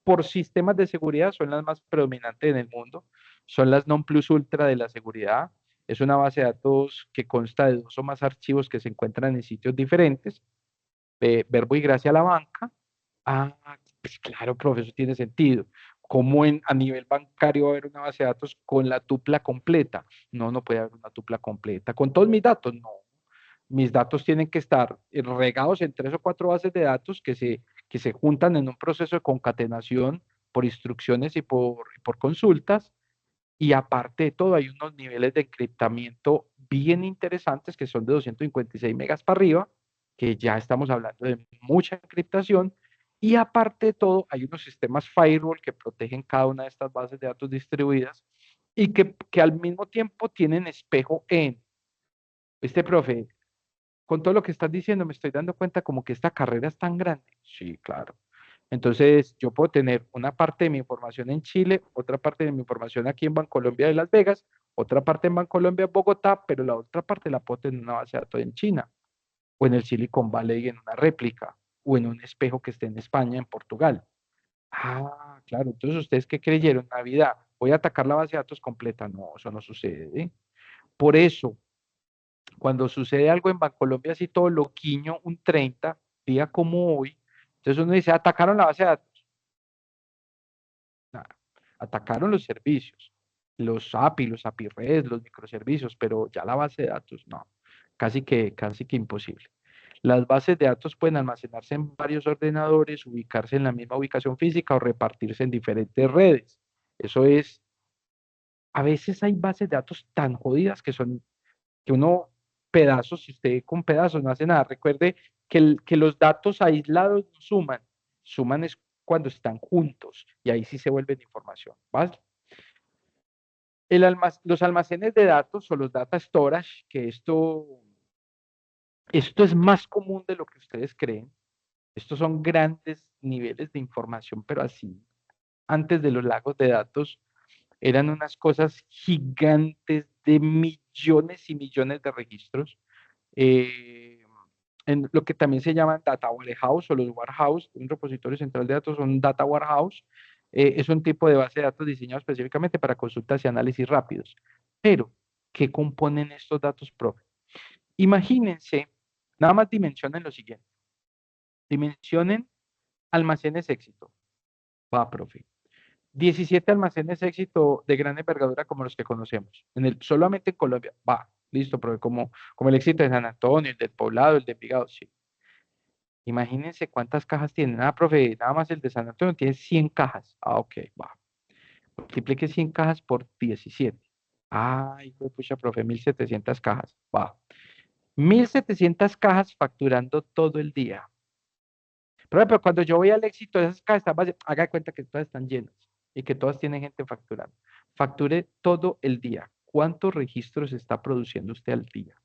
por sistemas de seguridad son las más predominantes en el mundo, son las non plus ultra de la seguridad. Es una base de datos que consta de dos o más archivos que se encuentran en sitios diferentes. Verbo y gracia a la banca. Ah, pues claro, profe, eso tiene sentido. ¿Cómo a nivel bancario va a haber una base de datos con la tupla completa? No, no puede haber una tupla completa. ¿Con todos mis datos? No, mis datos tienen que estar regados en 3 o 4 bases de datos que se juntan en un proceso de concatenación por instrucciones y por consultas. Y aparte de todo, hay unos niveles de encriptamiento bien interesantes que son de 256 megas para arriba, que ya estamos hablando de mucha encriptación. Y aparte de todo, hay unos sistemas firewall que protegen cada una de estas bases de datos distribuidas y que al mismo tiempo tienen espejo en, este profe, con todo lo que estás diciendo, me estoy dando cuenta como que esta carrera es tan grande. Sí, claro. Entonces, yo puedo tener una parte de mi información en Chile, otra parte de mi información aquí en Bancolombia de Las Vegas, otra parte en Bancolombia de Bogotá, pero la otra parte la puedo tener en una base de datos en China, o en el Silicon Valley en una réplica, o en un espejo que esté en España, en Portugal. Ah, claro. Entonces, ¿ustedes qué creyeron? Navidad, voy a atacar la base de datos completa. No, eso no sucede. ¿Eh? Por eso, cuando sucede algo en Bancolombia así todo loquiño, un 30, día como hoy, entonces uno dice, atacaron la base de datos. Nada, atacaron los servicios, los API, los API REST, los microservicios, pero ya la base de datos, no, casi que imposible. Las bases de datos pueden almacenarse en varios ordenadores, ubicarse en la misma ubicación física o repartirse en diferentes redes. Eso es, a veces hay bases de datos tan jodidas que uno pedazos, si usted con pedazos no hace nada, recuerde que los datos aislados no suman, suman es cuando están juntos y ahí sí se vuelven información, ¿vale? Los almacenes de datos o los data storage, que esto es más común de lo que ustedes creen, estos son grandes niveles de información, pero así, antes de los lagos de datos, eran unas cosas gigantes de millones y millones de registros eh, en lo que también se llaman data warehouse o los warehouse, un repositorio central de datos son data warehouse, es un tipo de base de datos diseñado específicamente para consultas y análisis rápidos. Pero, ¿qué componen estos datos, profe? Imagínense, nada más dimensionen lo siguiente, dimensionen almacenes éxito, va, profe. 17 almacenes éxito de gran envergadura como los que conocemos. Solamente en Colombia. Va, listo, pero como el éxito de San Antonio, el del Poblado, el de Envigado, sí. Imagínense cuántas cajas tienen. Ah, profe, nada más el de San Antonio tiene 100 cajas. Ah, ok, va. Multiplique 100 cajas por 17. Ay, pucha, profe, 1.700 cajas. Va. 1.700 cajas facturando todo el día. Pero cuando yo voy al éxito, esas cajas están vacías. Haga de cuenta que todas están llenas y que todas tienen gente facturando. Facture todo el día. ¿Cuántos registros está produciendo usted al día?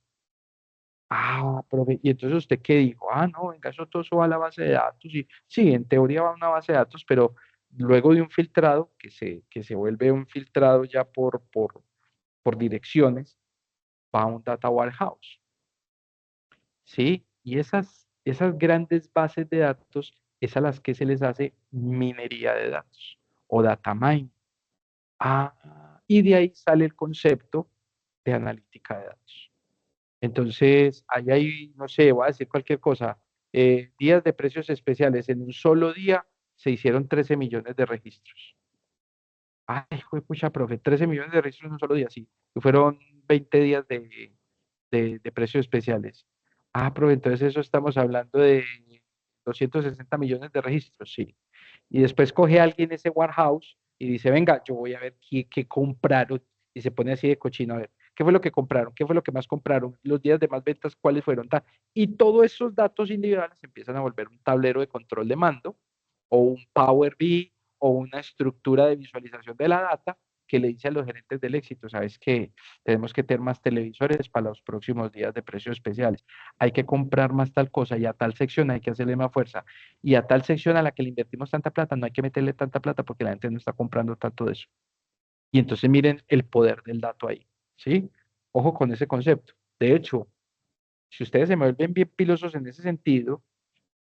Ah, profe, y entonces usted qué dijo, ah, no, venga, eso todo eso va a la base de datos. Y sí, en teoría va a una base de datos, pero luego de un filtrado, que se vuelve un filtrado ya por direcciones, va a un data warehouse. ¿Sí? Y esas grandes bases de datos es a las que se les hace minería de datos o data mining. Ah, y de ahí sale el concepto de analítica de datos. Entonces, ahí hay, no sé, voy a decir cualquier cosa, días de precios especiales. En un solo día se hicieron 13 millones de registros. Ay, pucha, profe, 13 millones de registros en un solo día, sí. Y fueron 20 días de precios especiales. Ah, pero entonces eso estamos hablando de 260 millones de registros, sí. Y después coge a alguien ese warehouse y dice, venga, yo voy a ver qué compraron. Y se pone así de cochino a ver, ¿qué fue lo que compraron? ¿Qué fue lo que más compraron? Los días de más ventas, ¿cuáles fueron? Y todos esos datos individuales empiezan a volver un tablero de control de mando o un Power BI o una estructura de visualización de la data que le dice a los gerentes del éxito, sabes que tenemos que tener más televisores para los próximos días de precios especiales, hay que comprar más tal cosa y a tal sección hay que hacerle más fuerza y a tal sección a la que le invertimos tanta plata no hay que meterle tanta plata porque la gente no está comprando tanto de eso. Y entonces miren el poder del dato ahí, ¿sí? Ojo con ese concepto. De hecho, si ustedes se vuelven bien pilosos en ese sentido,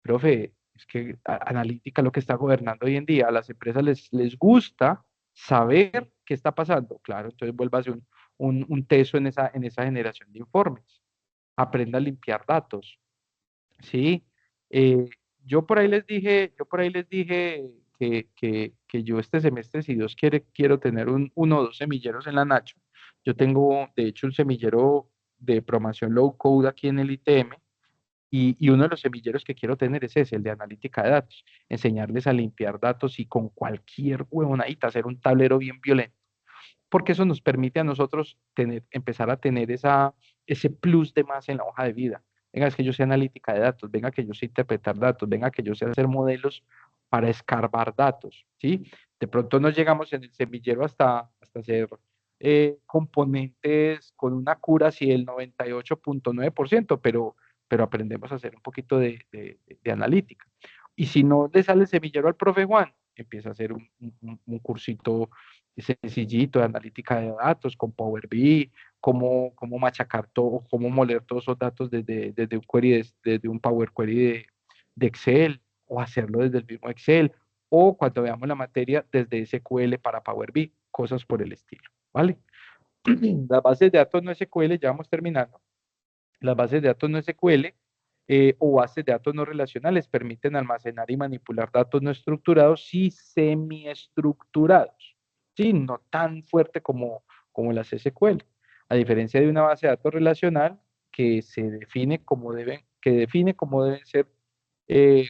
profe, es que analítica lo que está gobernando hoy en día, a las empresas les gusta saber qué está pasando. Claro, entonces vuelva a hacer un teso en esa generación de informes. Aprenda a limpiar datos, ¿sí? Eh, yo por ahí les dije que yo este semestre, si Dios quiere, quiero tener uno o dos semilleros en la Nacho. Yo tengo, de hecho, un semillero de programación low code aquí en el ITM y uno de los semilleros que quiero tener es ese, el de analítica de datos, enseñarles a limpiar datos y con cualquier huevonadita hacer un tablero bien violento, porque eso nos permite a nosotros empezar a tener ese plus de más en la hoja de vida. Venga, es que yo sé analítica de datos, venga que yo sé interpretar datos, venga que yo sé hacer modelos para escarbar datos, ¿sí? De pronto no llegamos en el semillero hasta hacer componentes con una cura así del 98.9%, pero aprendemos a hacer un poquito de analítica. Y si no le sale el semillero al profe Juan, empieza a hacer un cursito sencillito de analítica de datos con Power BI, cómo machacar todo, cómo moler todos esos datos desde un query, desde un Power Query de Excel, o hacerlo desde el mismo Excel, o cuando veamos la materia desde SQL para Power BI, cosas por el estilo, ¿vale? Las bases de datos no SQL, ya vamos terminando. Las bases de datos no SQL o bases de datos no relacionales permiten almacenar y manipular datos no estructurados y semiestructurados, ¿sí? No tan fuerte como las SQL. A diferencia de una base de datos relacional que define cómo deben ser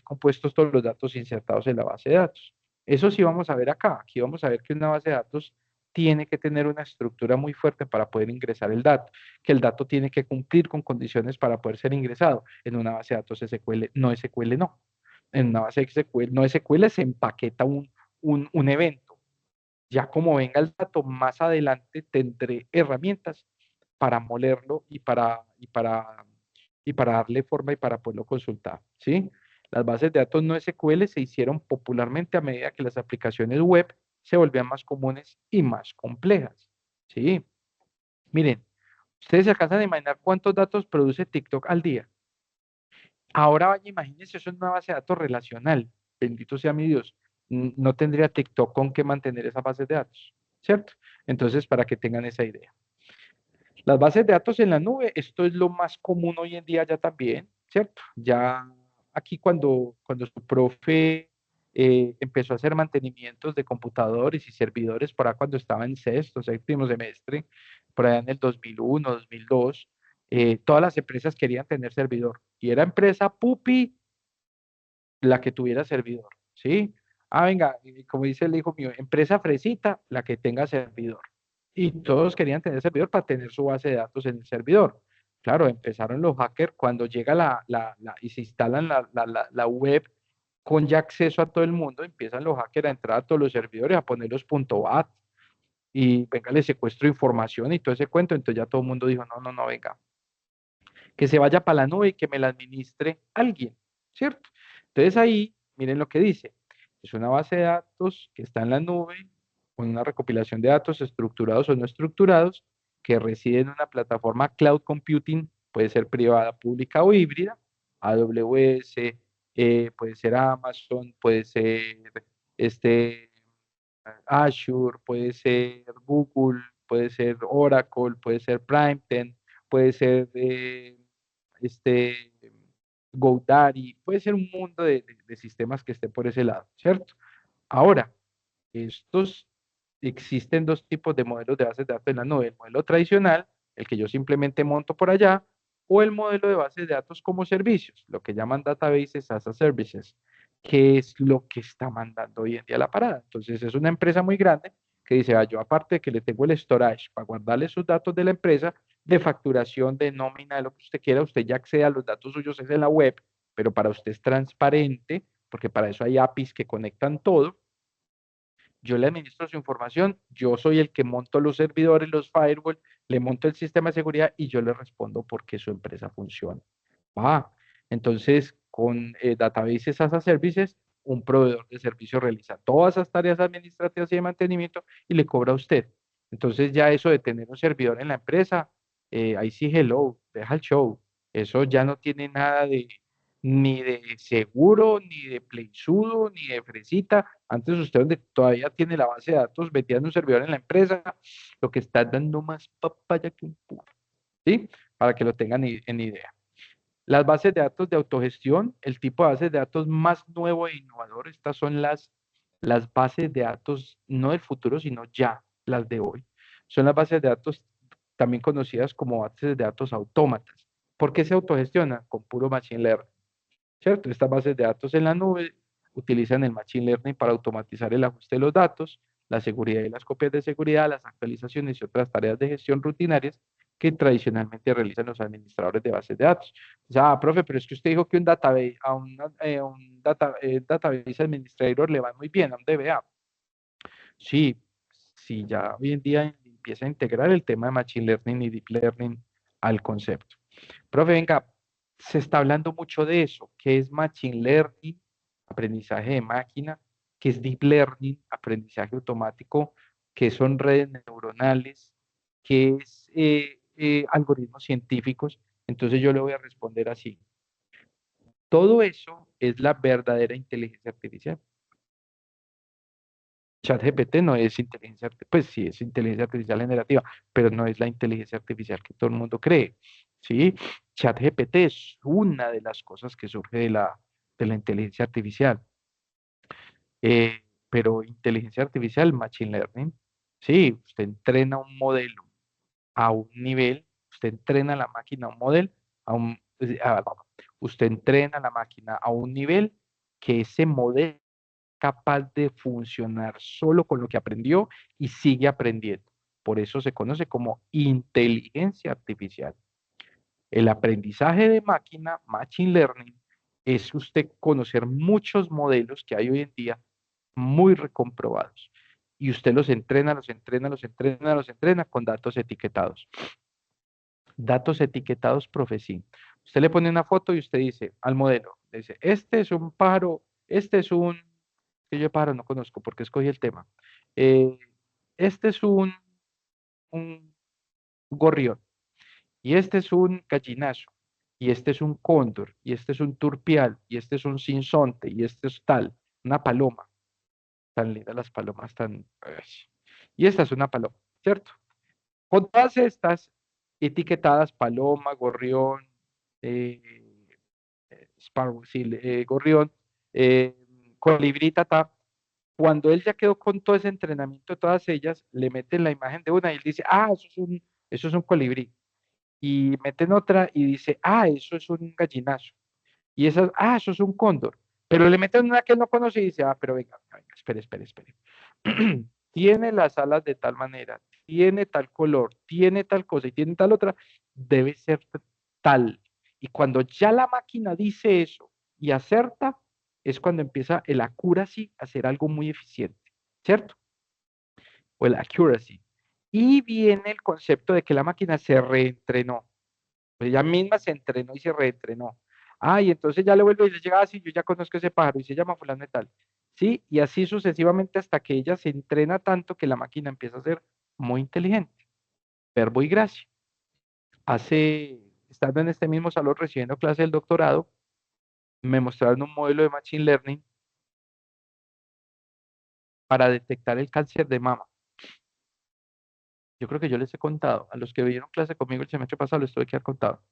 compuestos todos los datos insertados en la base de datos. Eso sí vamos a ver acá. Aquí vamos a ver que una base de datos tiene que tener una estructura muy fuerte para poder ingresar el dato, que el dato tiene que cumplir con condiciones para poder ser ingresado. En una base de datos SQL, no SQL, no. En una base SQL, no SQL se empaqueta un evento. Ya como venga el dato, más adelante tendré herramientas para molerlo y para darle forma y para poderlo consultar, ¿sí? Las bases de datos no SQL se hicieron popularmente a medida que las aplicaciones web se volvían más comunes y más complejas, ¿sí? Miren, ustedes se alcanzan a imaginar cuántos datos produce TikTok al día. Ahora vaya, imagínense, eso es una base de datos relacional. Bendito sea mi Dios. No tendría TikTok con qué mantener esa base de datos, ¿cierto? Entonces, para que tengan esa idea. Las bases de datos en la nube, esto es lo más común hoy en día ya también, ¿cierto? Ya aquí cuando su profe empezó a hacer mantenimientos de computadores y servidores por ahí cuando estaba en sexto, séptimo semestre, por allá en el 2001, 2002. Todas las empresas querían tener servidor y era empresa pupi la que tuviera servidor, ¿sí? Ah, venga, y como dice el hijo mío, empresa fresita, la que tenga servidor. Y todos querían tener servidor para tener su base de datos en el servidor. Claro, empezaron los hackers cuando llega y se instalan la web con ya acceso a todo el mundo, empiezan los hackers a entrar a todos los servidores, a poner los .bat y venga, le secuestro información y todo ese cuento. Entonces ya todo el mundo dijo, no, no, no, venga, que se vaya para la nube y que me la administre alguien, ¿cierto? Entonces ahí, miren lo que dice. Es una base de datos que está en la nube, con una recopilación de datos estructurados o no estructurados, que reside en una plataforma cloud computing, puede ser privada, pública o híbrida, AWS, puede ser Amazon, puede ser este, Azure, puede ser Google, puede ser Oracle, puede ser PrimeTen, puede ser este, GoDaddy, puede ser un mundo de sistemas que esté por ese lado, ¿cierto? Ahora, estos existen dos tipos de modelos de bases de datos en la nube, el modelo tradicional, el que yo simplemente monto por allá, o el modelo de bases de datos como servicios, lo que llaman databases as a services, que es lo que está mandando hoy en día la parada. Entonces es una empresa muy grande que dice, ah, yo aparte de que le tengo el storage para guardarle sus datos de la empresa, de facturación, de nómina, de lo que usted quiera, usted ya accede a los datos suyos es en la web, pero para usted es transparente, porque para eso hay APIs que conectan todo. Yo le administro su información, yo soy el que monto los servidores, los firewall, le monto el sistema de seguridad y yo le respondo por qué su empresa funciona. Ah, entonces con Databases as a Services, un proveedor de servicio realiza todas esas tareas administrativas y de mantenimiento y le cobra a usted. Entonces ya eso de tener un servidor en la empresa, ahí sí, hello, deja el show. Eso ya no tiene nada de ni de seguro, ni de pleizudo, ni de fresita. Antes usted donde todavía tiene la base de datos metida en un servidor en la empresa, lo que está dando más papaya que un puro, ¿sí? Para que lo tengan en idea. Las bases de datos de autogestión, el tipo de bases de datos más nuevo e innovador, estas son las bases de datos no del futuro, sino ya las de hoy. Son las bases de datos también conocidas como bases de datos autómatas. ¿Por qué se autogestionan? Con puro machine learning. ¿Cierto? Estas bases de datos en la nube utilizan el Machine Learning para automatizar el ajuste de los datos, la seguridad y las copias de seguridad, las actualizaciones y otras tareas de gestión rutinarias que tradicionalmente realizan los administradores de bases de datos. O sea, profe, pero es que usted dijo que un database, database administrador le va muy bien, a un DBA. Sí, sí, ya hoy en día empieza a integrar el tema de Machine Learning y Deep Learning al concepto. Profe, venga, se está hablando mucho de eso, que es Machine Learning, aprendizaje de máquina, que es Deep Learning, aprendizaje automático, que son redes neuronales, que es algoritmos científicos. Entonces yo le voy a responder así. Todo eso es la verdadera inteligencia artificial. ChatGPT no es inteligencia, pues sí es inteligencia artificial generativa, pero no es la inteligencia artificial que todo el mundo cree, ¿sí? ChatGPT es una de las cosas que surge de la inteligencia artificial, pero inteligencia artificial, machine learning, sí, usted entrena un modelo a un nivel, usted entrena la máquina a un modelo, a un, usted entrena la máquina a un nivel que ese modelo capaz de funcionar solo con lo que aprendió y sigue aprendiendo. Por eso se conoce como inteligencia artificial. El aprendizaje de máquina, machine learning, es usted conocer muchos modelos que hay hoy en día muy recomprobados. Y usted los entrena, los entrena, los entrena, los entrena con datos etiquetados. Datos etiquetados, profe, sí. Usted le pone una foto y usted dice al modelo, dice, este es un pájaro, este es un, que yo de pájaro no conozco porque escogí el tema. Eh, este es un gorrión, y este es un gallinazo, y este es un cóndor, y este es un turpial, y este es un sinsonte, y este es tal, una paloma. Tan lindas las palomas, tan... ay. Y esta es una paloma, ¿cierto? Con todas estas etiquetadas, paloma, gorrión, eh, sparrow, sí, gorrión, colibrí, tata. Cuando él ya quedó con todo ese entrenamiento, todas ellas, le meten la imagen de una y él dice, ah, eso es un colibrí. Y meten otra y dice, ah, eso es un gallinazo. Y esa, ah, eso es un cóndor. Pero le meten una que él no conoce y dice, ah, pero venga, venga, venga, espere, espere, espere. Tiene las alas de tal manera, tiene tal color, tiene tal cosa y tiene tal otra, debe ser tal. Y cuando ya la máquina dice eso y acerta, es cuando empieza el accuracy a ser algo muy eficiente, ¿cierto? O el accuracy. Y viene el concepto de que la máquina se reentrenó. Pues ella misma se entrenó y se reentrenó. Ah, y entonces ya le vuelve y le llega así, yo ya conozco ese pájaro y se llama fulano de tal. Sí, y así sucesivamente hasta que ella se entrena tanto que la máquina empieza a ser muy inteligente. Verbo y gracia. Estando en este mismo salón recibiendo clase del doctorado, me mostraron un modelo de Machine Learning para detectar el cáncer de mama. Yo creo que yo les he contado, a los que vieron clase conmigo el semestre pasado les tuve que haber contado,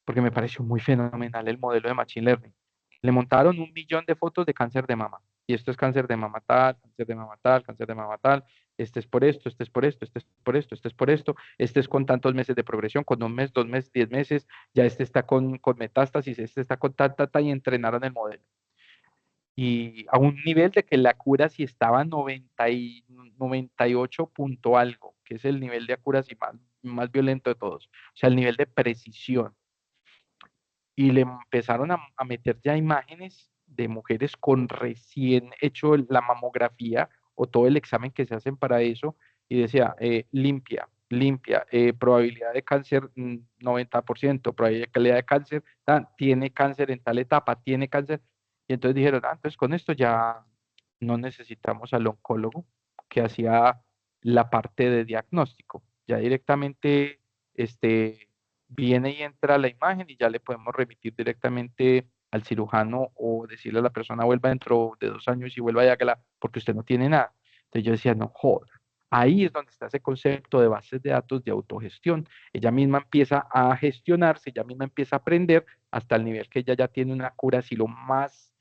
porque me pareció muy fenomenal el modelo de Machine Learning. Le montaron 1 millón de fotos de cáncer de mama. Y esto es cáncer de mama tal, cáncer de mama tal, cáncer de mama tal. Este es por esto, este es por esto, este es por esto, este es por esto. Este es con tantos meses de progresión, con 1 mes, 2 meses, 10 meses. Ya este está con metástasis, este está con tanta, y entrenaron el modelo. Y a un nivel de que la cura si estaba 98 punto algo, que es el nivel de accuracy más violento de todos. O sea, el nivel de precisión y le empezaron a meter ya imágenes de mujeres con recién hecho la mamografía o todo el examen que se hacen para eso y decía limpia, limpia, probabilidad de cáncer 90%, probabilidad de cáncer, tiene cáncer en tal etapa, tiene cáncer. Y entonces dijeron, ah, entonces con esto ya no necesitamos al oncólogo que hacía la parte de diagnóstico, ya directamente este viene y entra la imagen y ya le podemos remitir directamente al cirujano o decirle a la persona vuelva dentro de 2 años y vuelva ya porque usted no tiene nada. Entonces yo decía, no joda. Ahí es donde está ese concepto de bases de datos de autogestión. Ella misma empieza a gestionarse, ella misma empieza a aprender hasta el nivel que ella ya tiene una cura así lo más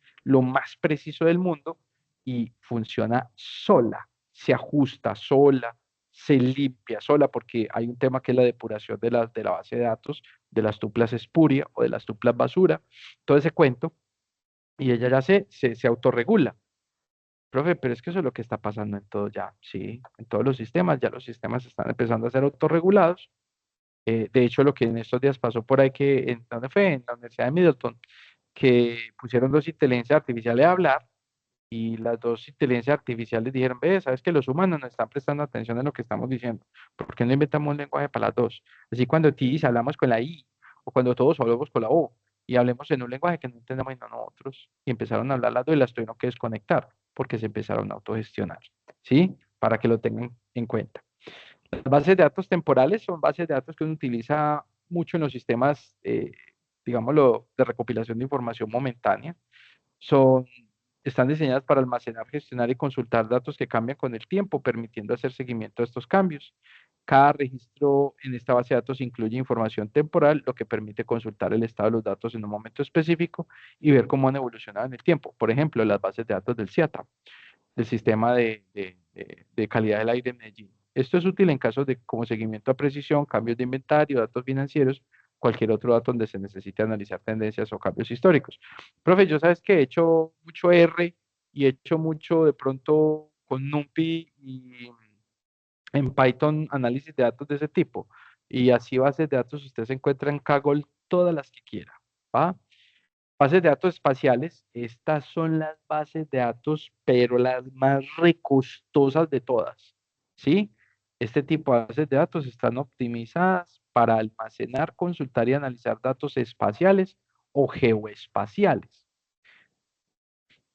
preciso del mundo y funciona sola, se ajusta sola, se limpia sola, porque hay un tema que es la depuración de la base de datos, de las tuplas espuria o de las tuplas basura, todo ese cuento, y ella ya se autorregula. Profe, pero es que eso es lo que está pasando en todo ya, sí, en todos los sistemas, ya los sistemas están empezando a ser autorregulados. De hecho, lo que en estos días pasó por ahí que, ¿dónde fue? En la Universidad de Middleton, que pusieron 2 inteligencias artificiales a hablar y las 2 inteligencias artificiales dijeron, ve, sabes que los humanos no están prestando atención a lo que estamos diciendo, ¿por qué no inventamos un lenguaje para las dos? Así cuando ti hablamos con la I, o cuando todos hablamos con la O, y hablemos en un lenguaje que no entendamos y no nosotros, y empezaron a hablar las dos y las tuvieron que desconectar, porque se empezaron a autogestionar, ¿sí? Para que lo tengan en cuenta. Las bases de datos temporales son bases de datos que uno utiliza mucho en los sistemas, digámoslo, de recopilación de información momentánea son, están diseñadas para almacenar, gestionar y consultar datos que cambian con el tiempo, permitiendo hacer seguimiento a estos cambios. Cada registro en esta base de datos incluye información temporal, lo que permite consultar el estado de los datos en un momento específico y ver cómo han evolucionado en el tiempo. Por ejemplo, las bases de datos del CIATA, del Sistema de Calidad del Aire en Medellín. Esto es útil en casos de como seguimiento a precisión, cambios de inventario, datos financieros, cualquier otro dato donde se necesite analizar tendencias o cambios históricos. Profe, yo sabes que he hecho mucho R y he hecho mucho de pronto con NumPy y en Python análisis de datos de ese tipo. Y así bases de datos usted se encuentra en Kaggle todas las que quiera. ¿Va? Bases de datos espaciales, estas son las bases de datos, pero las más recostosas de todas, ¿sí? Este tipo de bases de datos están optimizadas para almacenar, consultar y analizar datos espaciales o geoespaciales.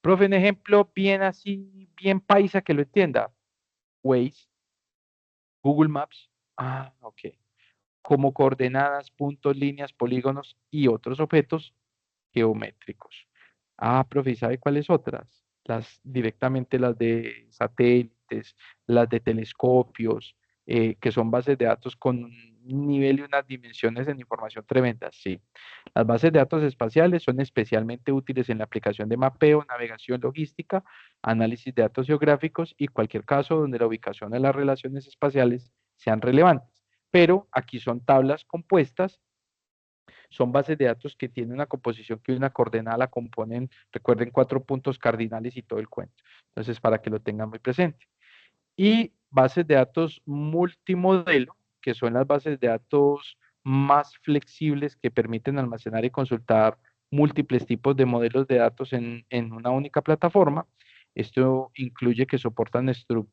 Profe, un ejemplo bien así, bien paisa que lo entienda. Waze, Google Maps, ok. Como coordenadas, puntos, líneas, polígonos y otros objetos geométricos. Profe, ¿y sabe cuáles otras? Directamente las de satélites, las de telescopios, que son bases de datos con nivel y unas dimensiones en información tremendas, sí. Las bases de datos espaciales son especialmente útiles en la aplicación de mapeo, navegación logística, análisis de datos geográficos y cualquier caso donde la ubicación de las relaciones espaciales sean relevantes. Pero aquí son tablas compuestas, son bases de datos que tienen una composición que una coordenada la componen, recuerden, 4 puntos cardinales y todo el cuento. Entonces, para que lo tengan muy presente. Y bases de datos multimodelo, que son las bases de datos más flexibles que permiten almacenar y consultar múltiples tipos de modelos de datos en una única plataforma. Esto incluye que soportan esto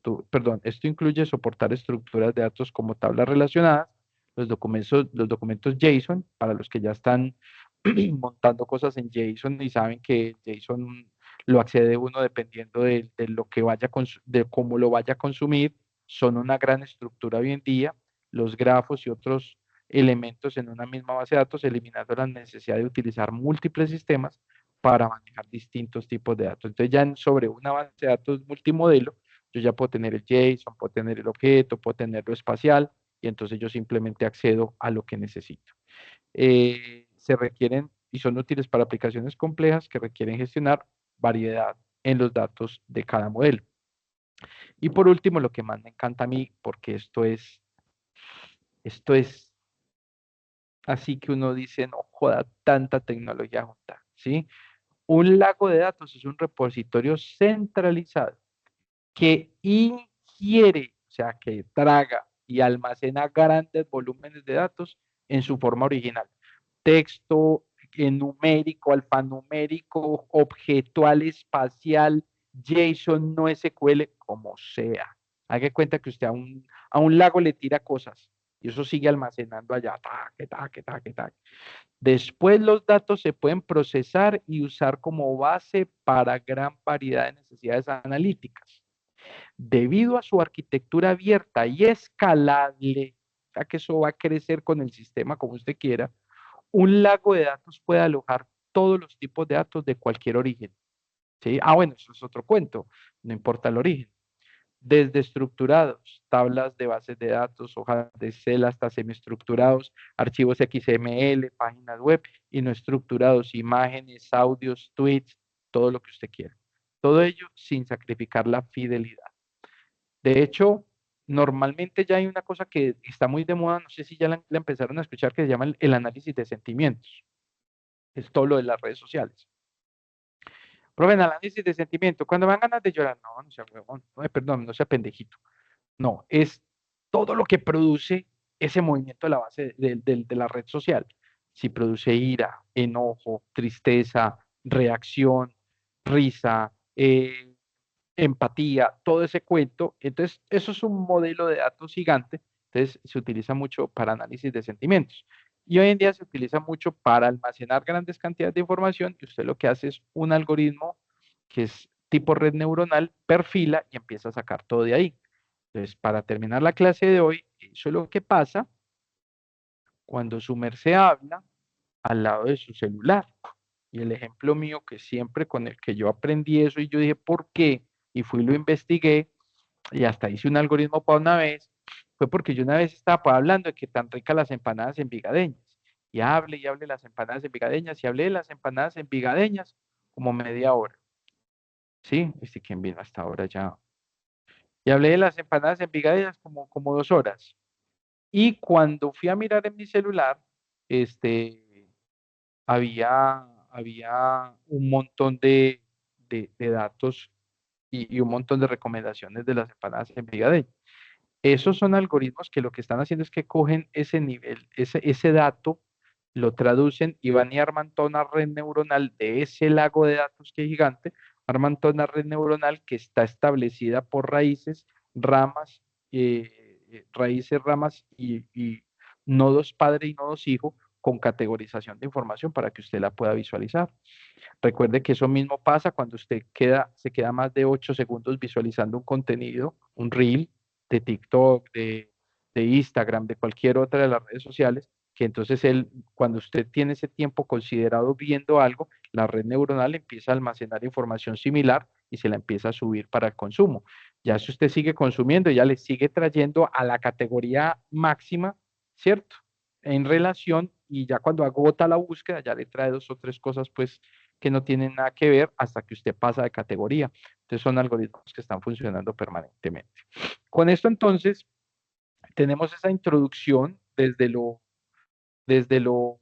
incluye soportar estructuras de datos como tablas relacionadas, los documentos JSON, para los que ya están montando cosas en JSON y saben que JSON lo accede uno dependiendo de lo que de cómo lo vaya a consumir, son una gran estructura hoy en día, los grafos y otros elementos en una misma base de datos, eliminando la necesidad de utilizar múltiples sistemas para manejar distintos tipos de datos. Entonces ya sobre una base de datos multimodelo, yo ya puedo tener el JSON, puedo tener el objeto, puedo tener lo espacial, y entonces yo simplemente accedo a lo que necesito. Se requieren y son útiles para aplicaciones complejas que requieren gestionar variedad en los datos de cada modelo. Y por último, lo que más me encanta a mí, porque esto es así que uno dice, no joda, tanta tecnología junta, ¿sí? Un lago de datos es un repositorio centralizado que ingiere, o sea, que traga y almacena grandes volúmenes de datos en su forma original. Texto, numérico, alfanumérico, objetual, espacial, JSON, no SQL, como sea. Haga cuenta que usted a un lago le tira cosas y eso sigue almacenando allá, taque, taque, taque, taque. Después los datos se pueden procesar y usar como base para gran variedad de necesidades analíticas. Debido a su arquitectura abierta y escalable, o sea que eso va a crecer con el sistema como usted quiera, un lago de datos puede alojar todos los tipos de datos de cualquier origen. ¿Sí? Ah, bueno, eso es otro cuento, no importa el origen. Desde estructurados, tablas de bases de datos, hojas de Excel hasta semiestructurados, archivos XML, páginas web y no estructurados, imágenes, audios, tweets, todo lo que usted quiera. Todo ello sin sacrificar la fidelidad. De hecho, normalmente ya hay una cosa que está muy de moda, no sé si ya la empezaron a escuchar, que se llama el análisis de sentimientos. Es todo lo de las redes sociales. Prueben análisis de sentimiento. Cuando me dan ganas de llorar, no, no sea huevón, no, perdón, no sea pendejito. No, es todo lo que produce ese movimiento de la base de la red social. Si produce ira, enojo, tristeza, reacción, risa, empatía, todo ese cuento. Entonces, eso es un modelo de datos gigante. Entonces, se utiliza mucho para análisis de sentimientos. Y hoy en día se utiliza mucho para almacenar grandes cantidades de información y usted lo que hace es un algoritmo que es tipo red neuronal, perfila y empieza a sacar todo de ahí. Entonces, para terminar la clase de hoy, eso es lo que pasa cuando su merced habla al lado de su celular. Y el ejemplo mío que siempre con el que yo aprendí eso y yo dije, ¿por qué? Y fui y lo investigué y hasta hice un algoritmo para una vez, fue porque yo una vez estaba hablando de que tan ricas las empanadas envigadeñas. Y hable de las empanadas envigadeñas y hablé de las empanadas envigadeñas como media hora. ¿Sí? ¿Viste quién vino hasta ahora ya? Y hablé de las empanadas envigadeñas como 2 horas. Y cuando fui a mirar en mi celular, este, había un montón de datos y un montón de recomendaciones de las empanadas en Brigadeña. Esos son algoritmos que lo que están haciendo es que cogen ese nivel, ese dato, lo traducen y van y arman toda una red neuronal de ese lago de datos que es gigante, arman toda una red neuronal que está establecida por raíces, ramas, raíces, ramas y nodos padre y nodos hijo con categorización de información para que usted la pueda visualizar. Recuerde que eso mismo pasa cuando usted se queda más de 8 segundos visualizando un contenido, un reel de TikTok, de Instagram, de cualquier otra de las redes sociales, que entonces cuando usted tiene ese tiempo considerado viendo algo, la red neuronal empieza a almacenar información similar y se la empieza a subir para el consumo. Ya si usted sigue consumiendo, ya le sigue trayendo a la categoría máxima ¿cierto? En relación, y ya cuando agota la búsqueda, ya le trae dos o tres cosas, pues, que no tienen nada que ver hasta que usted pasa de categoría. Entonces, son algoritmos que están funcionando permanentemente. Con esto, entonces, tenemos esa introducción desde lo, desde lo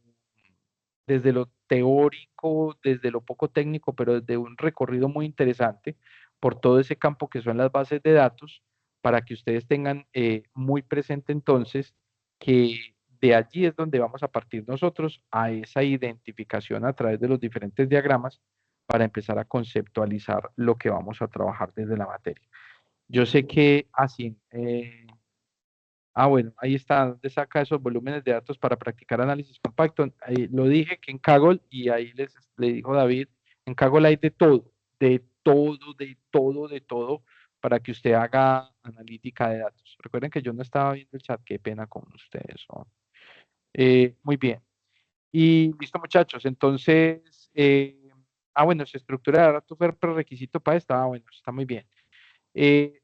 teórico, desde lo poco técnico, pero desde un recorrido muy interesante por todo ese campo que son las bases de datos, para que ustedes tengan muy presente entonces que de allí es donde vamos a partir nosotros a esa identificación a través de los diferentes diagramas para empezar a conceptualizar lo que vamos a trabajar desde la materia. Yo sé que así, bueno, ahí está, donde saca esos volúmenes de datos para practicar análisis compacto. Ahí lo dije que en Kaggle, y ahí le dijo David, en Kaggle hay de todo, de todo, de todo, de todo, para que usted haga analítica de datos. Recuerden que yo no estaba viendo el chat, qué pena con ustedes. ¿No? Muy bien. Y listo, muchachos. Entonces, bueno, se estructura de datos fue prerequisito para esta. Bueno, está muy bien.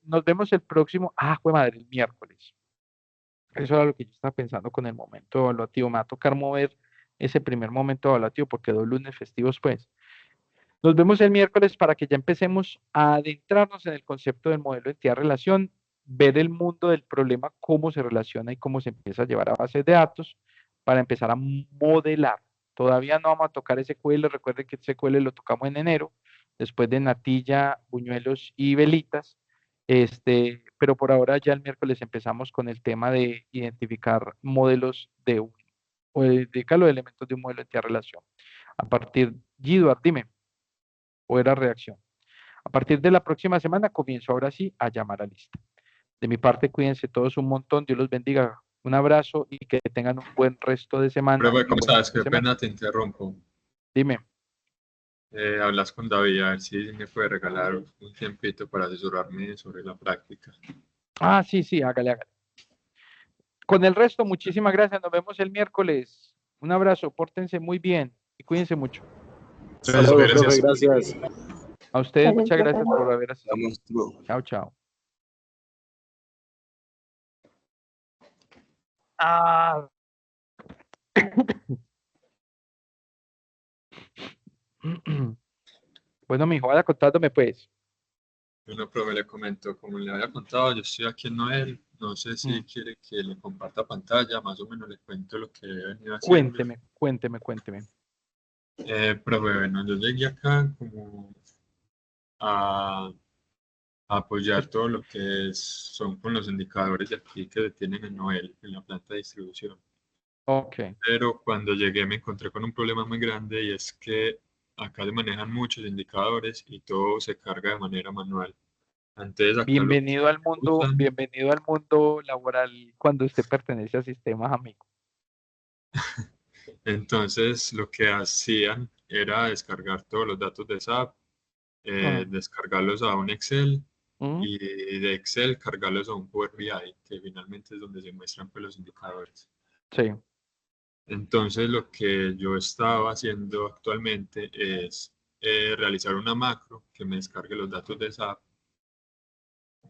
Nos vemos el próximo, fue madre, el miércoles. Eso era lo que yo estaba pensando con el momento evaluativo. Me va a tocar mover ese primer momento evaluativo porque 2 lunes festivos, pues. Nos vemos el miércoles para que ya empecemos a adentrarnos en el concepto del modelo de entidad-relación, ver el mundo del problema, cómo se relaciona y cómo se empieza a llevar a bases de datos para empezar a modelar. Todavía no vamos a tocar SQL, recuerden que SQL lo tocamos en enero, después de natilla, buñuelos y velitas. Pero por ahora ya el miércoles empezamos con el tema de identificar modelos o identificar los elementos de un modelo de entidad-relación. A partir, Giduard, dime, o era reacción. A partir de la próxima semana comienzo ahora sí a llamar a lista. De mi parte, cuídense todos un montón, Dios los bendiga. Un abrazo y que tengan un buen resto de semana Pero, y ¿cómo buen fin sabes? de Qué semana. pena te interrumpo. Dime. Hablas con David, a ver si me puede regalar un tiempito para asesorarme sobre la práctica. Sí, sí, hágale, hágale. Con el resto, muchísimas gracias. Nos vemos el miércoles. Un abrazo, pórtense muy bien y cuídense mucho. Hasta luego, profe, Gracias. gracias. A ustedes, Gracias, muchas profe. gracias por haber asistido. Vamos, luego. Chao, chao. Bueno, mijo, vaya contándome pues. Bueno, profe, le comento, como le había contado, yo estoy aquí en Noel. No sé si quiere que le comparta pantalla, más o menos le cuento lo que he venido haciendo. Cuénteme. Profe, bueno, yo llegué acá como a apoyar todo lo que son con los indicadores de aquí que se tienen en Noel, en la planta de distribución. Ok. Pero cuando llegué me encontré con un problema muy grande y es que acá se manejan muchos indicadores y todo se carga de manera manual. Antes acá lo Bienvenido al mundo, usan. bienvenido al mundo laboral cuando usted pertenece a sistemas, amigo. Entonces lo que hacían era descargar todos los datos de SAP, descargarlos a un Excel Mm, y de Excel cargarlos a un Power BI, que finalmente es donde se muestran pues, los indicadores. Sí. Entonces lo que yo estaba haciendo actualmente es realizar una macro que me descargue los datos de SAP,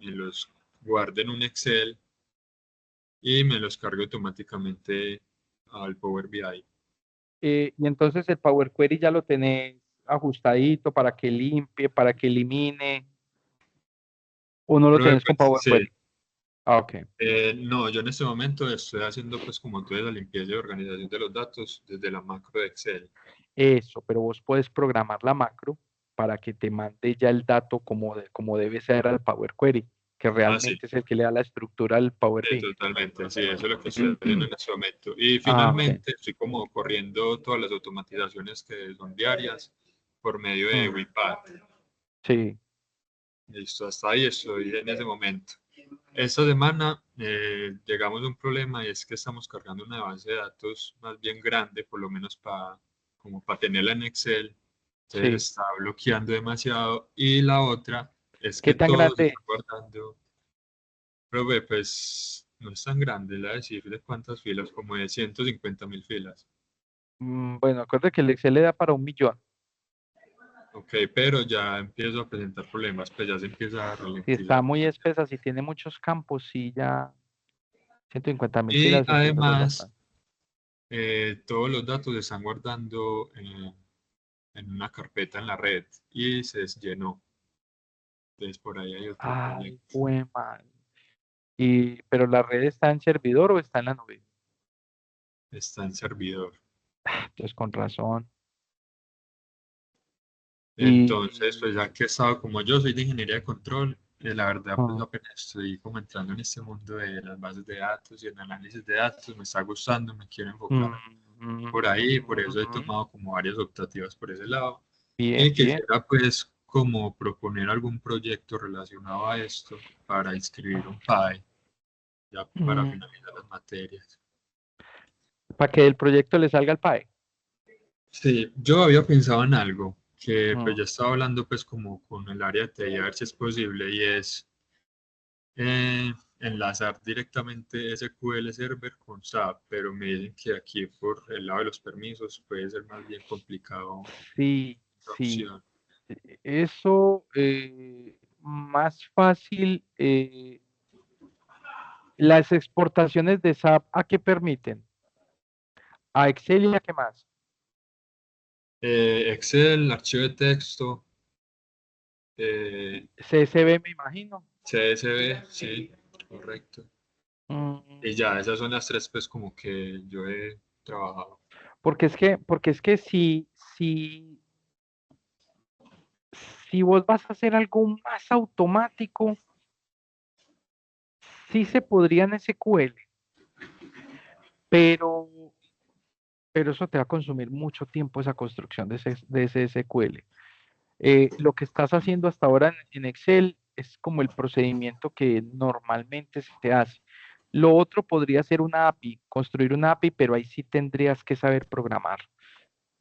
me los guarde en un Excel y me los cargue automáticamente al Power BI. Y entonces el Power Query ya lo tenés ajustadito para que limpie, para que elimine, o no lo Pero, tenés con pues, Power sí, Query. Ok. no, yo en este momento estoy haciendo pues como toda la limpieza y organización de los datos desde la macro de Excel. Eso, pero vos puedes programar la macro para que te mande ya el dato como debe ser al Power Query, que Sí, realmente es el que le da la estructura al Power BI. totalmente, sí, eso es lo que estoy haciendo en este momento. Y Ok. finalmente estoy como corriendo todas las automatizaciones que son diarias por medio de Wipad. Sí. Listo, hasta ahí estoy en ese momento. Esta semana llegamos a un problema y es que estamos cargando una base de datos más bien grande, por lo menos como para tenerla en Excel. Entonces Sí. está bloqueando demasiado. Y la otra es ¿Qué que tan todo se grande está es? guardando. Pero ve, pues no es tan grande la decir de cuántas filas, como de 150.000 filas. Bueno, acuérdate que el Excel le da para 1 millón. Ok, pero ya empiezo a presentar problemas, pues ya se empieza a Si está ralentizar. muy espesa, si tiene muchos campos, sí ya 150.000 Y filas, 600 es además, bastante. todos los datos se están guardando en una carpeta en la red y se llenó. Entonces por ahí hay otro Ay, proyecto. fue mal. Pero la red está en servidor o está en la nube. Está en servidor. Entonces, con razón. Entonces, Y pues ya que he estado, como yo soy de ingeniería de control, la verdad, pues ah, apenas estoy como entrando en este mundo de las bases de datos y el análisis de datos, me está gustando, me quiero enfocar por ahí, por eso he ujú. tomado como varias optativas por ese lado. Bien, Y bien. quisiera pues como proponer algún proyecto relacionado a esto para inscribir un PAE, ya para Mm, finalizar las materias. Para que el proyecto le salga al PAE. Sí, yo había pensado en algo que pues Mm, ya estaba hablando pues como con el área de TI a ver si es posible y es enlazar directamente SQL Server con SAP, pero me dicen que aquí por el lado de los permisos puede ser más bien complicado sí, esa sí. opción. Eso más fácil. Las exportaciones de SAP, ¿a qué permiten? A Excel y a qué más. Excel, archivo de texto, eh, CSV, me imagino. CSV, sí, correcto. Mm, Y ya, esas son las tres pues como que yo he trabajado. porque es que si vos vas a hacer algo más automático, sí se podría en SQL, pero, pero eso te va a consumir mucho tiempo esa construcción de ese SQL. Lo que estás haciendo hasta ahora en Excel es como el procedimiento que normalmente se hace. Lo otro podría ser una API, construir una API, pero ahí sí tendrías que saber programar.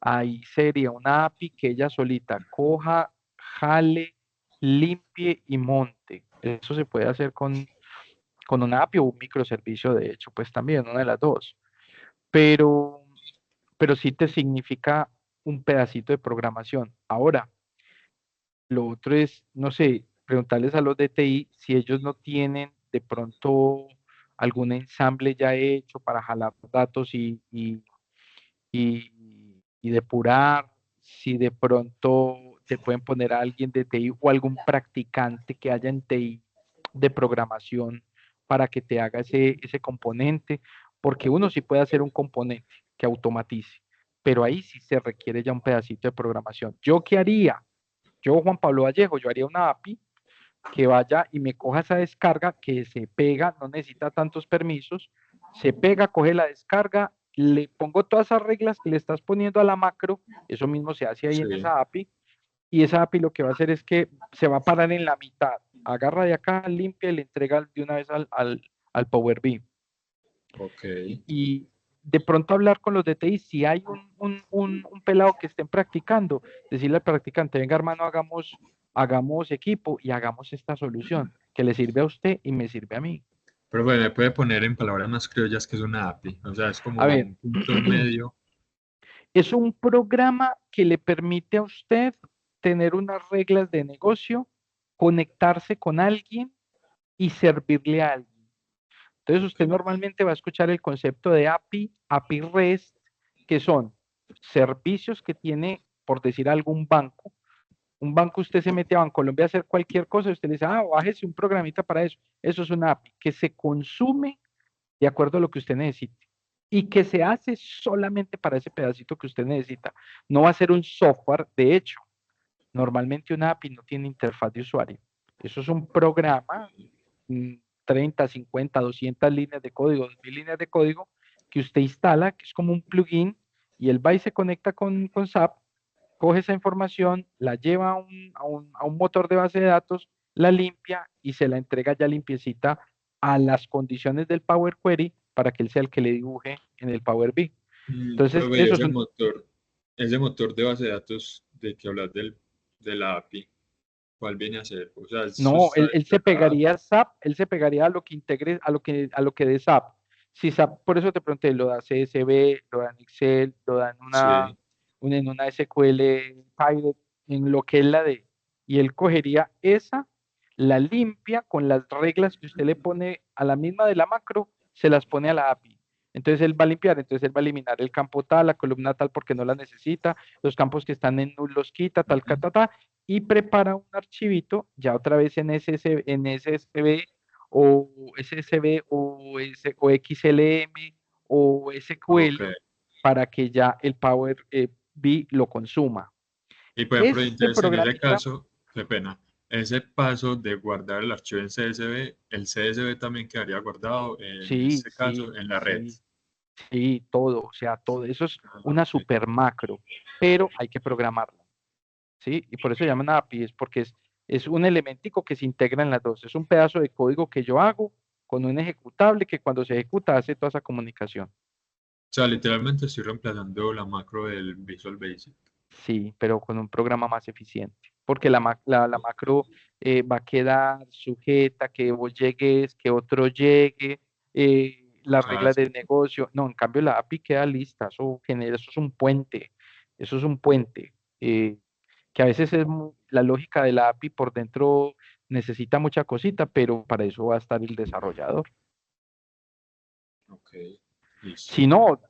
Ahí sería una API que ella solita coja, jale, limpie y monte. Eso se puede hacer con una API o un microservicio, de hecho, pues también, una de las dos. Pero, pero sí te significa un pedacito de programación. Ahora, lo otro es, no sé, preguntarles a los de TI si ellos no tienen de pronto algún ensamble ya hecho para jalar datos y depurar, si de pronto te pueden poner a alguien de TI o algún practicante que haya en TI de programación para que te haga ese componente, porque uno sí puede hacer un componente que automatice, pero ahí sí se requiere ya un pedacito de programación. ¿Yo qué haría? Yo, Juan Pablo Vallejo, yo haría una API que vaya y me coja esa descarga que se pega, no necesita tantos permisos, se pega, coge la descarga, le pongo todas esas reglas que le estás poniendo a la macro, eso mismo se hace ahí en Sí, esa API, y esa API lo que va a hacer es que se va a parar en la mitad, agarra de acá, limpia y le entrega de una vez al Power BI. ok. Y de pronto hablar con los DTI, si hay un pelado que estén practicando, decirle al practicante, venga hermano, hagamos equipo y hagamos esta solución que le sirve a usted y me sirve a mí. Pero bueno, me puede poner en palabras más criollas que es una API, o sea, es A como ver, un punto medio. es un programa que le permite a usted tener unas reglas de negocio, conectarse con alguien y servirle a alguien. Entonces Ok, usted normalmente va a escuchar el concepto de API, API REST, que son servicios que tiene, por decir algún banco. Un banco, usted se mete a Bancolombia a hacer cualquier cosa y usted le dice, bájese un programita para eso. Eso es una API que se consume de acuerdo a lo que usted necesite y que se hace solamente para ese pedacito que usted necesita. No va a ser un software, de hecho, normalmente una API no tiene interfaz de usuario. Eso es un programa, 30, 50, 200 líneas de código, 2000 líneas de código que usted instala, que es como un plugin, y él va y se conecta con SAP, coge esa información, la lleva a un motor de base de datos, la limpia y se la entrega ya limpiecita a las condiciones del Power Query para que él sea el que le dibuje en el Power BI. Entonces, Profe, y eso es un. ese motor de base de datos de que hablas de la API, ¿cuál viene a ser? O sea, eso No, está él dentro se de la API. pegaría a SAP, él se pegaría a lo que integre, a lo que dé SAP. Si SAP, por eso te pregunté, lo da CSV, lo da en Excel, lo da Sí. en una SQL Pilot, en lo que él la dé. Y él cogería esa, la limpia con las reglas que usted le pone a la misma de la macro se las pone a la API. Entonces él va a limpiar, entonces él va a eliminar el campo tal, la columna tal porque no la necesita, los campos que están en null los quita, tal, y prepara un archivito ya otra vez en SSB o SSB o XLM o Ok. SQL para que ya el Power BI lo consuma. Y por ejemplo, Este entonces en ese programita, caso, qué pena, ese paso de guardar el archivo en CSV, el CSV también quedaría guardado en sí, este caso sí, en la red. sí, sí, todo, o sea, todo eso es Ah, una ok. super macro, pero hay que programarla, ¿sí? Y por eso llaman API, es porque es un elementico que se integra en las dos, es un pedazo de código que yo hago con un ejecutable que cuando se ejecuta hace toda esa comunicación. O sea, literalmente estoy reemplazando la macro del Visual Basic. Sí, pero con un programa más eficiente, porque la macro va a quedar sujeta que vos llegues, que otro llegue, las Ah, reglas del negocio. No, en cambio la API queda lista, eso es un puente, eso es un puente, que a veces la lógica de la API por dentro necesita mucha cosita, pero para eso va a estar el desarrollador. ok, listo. Si no,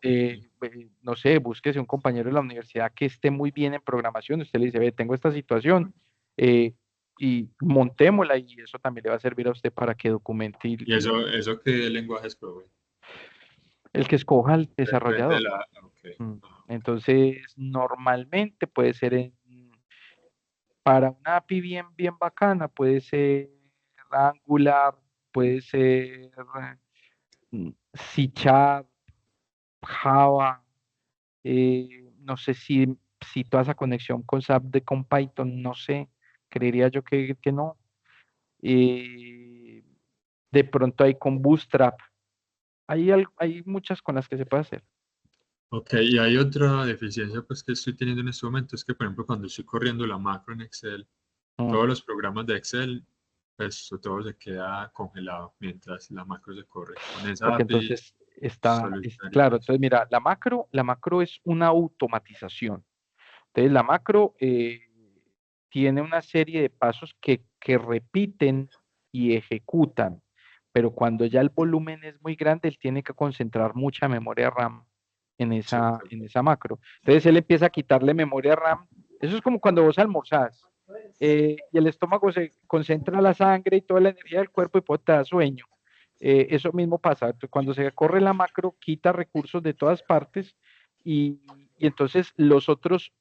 no sé, búsquese un compañero de la universidad que esté muy bien en programación. Usted le dice, ve, tengo esta situación eh, y montémosla y eso también le va a servir a usted para que documente ¿Y eso qué lenguaje es, profe? el que escoja el Depende de desarrollador. la... Ok. Mm. Ajá. Entonces, normalmente puede ser para una API bien bacana, puede ser Angular, puede ser C Sharp, Java. No sé si toda esa conexión con SAP con Python, no sé, creería yo que no. Eh, de pronto hay con Bootstrap, hay muchas con las que se puede hacer. Ok, y hay otra deficiencia pues que estoy teniendo en este momento, es que por ejemplo cuando estoy corriendo la macro en Excel, Mm, todos los programas de Excel, pues todo se queda congelado mientras la macro se corre. Con esa Porque API entonces solucionaría claro, eso. entonces mira, la macro es una automatización. Entonces la macro tiene una serie de pasos que repiten y ejecutan, pero cuando ya el volumen es muy grande, él tiene que concentrar mucha memoria RAM en esa, Exacto. en esa macro. Entonces él empieza a quitarle memoria RAM. Eso es como cuando vos almorzás y el estómago se concentra la sangre y toda la energía del cuerpo y pues te da sueño. Eso mismo pasa. Entonces, cuando se corre la macro, quita recursos de todas partes y entonces los otros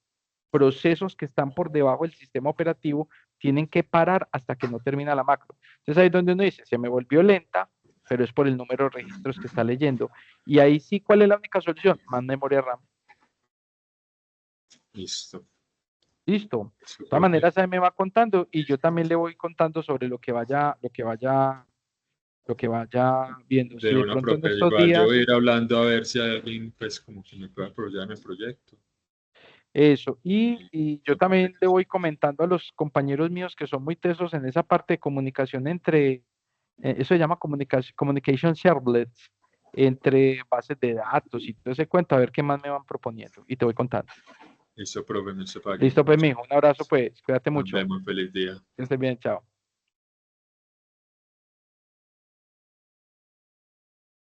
procesos que están por debajo del sistema operativo tienen que parar hasta que no termina la macro. Entonces ahí es donde uno dice, se me volvió lenta, pero es por el número de registros que está leyendo. Y ahí sí, ¿cuál es la única solución? Más memoria RAM. Listo. Listo. Listo, De todas profe. maneras, ahí me va contando y yo también le voy contando sobre lo que vaya viendo. Si De de una, pronto en profe. estos Igual yo voy a días, ir hablando a ver si hay alguien pues como que me pueda apoyar en el proyecto. eso. Y, Y y yo eso, profe, también le listo. voy comentando a los compañeros míos que son muy tesos en esa parte de comunicación eso se llama communication servlets, entre bases de datos y todo ese cuento, a ver qué más me van proponiendo. Y te voy contando. Listo, profe, me para que Listo, pues, muchas mijo. Un abrazo, gracias. pues. Cuídate Nos mucho. vemos, feliz día. Que estés bien, chao.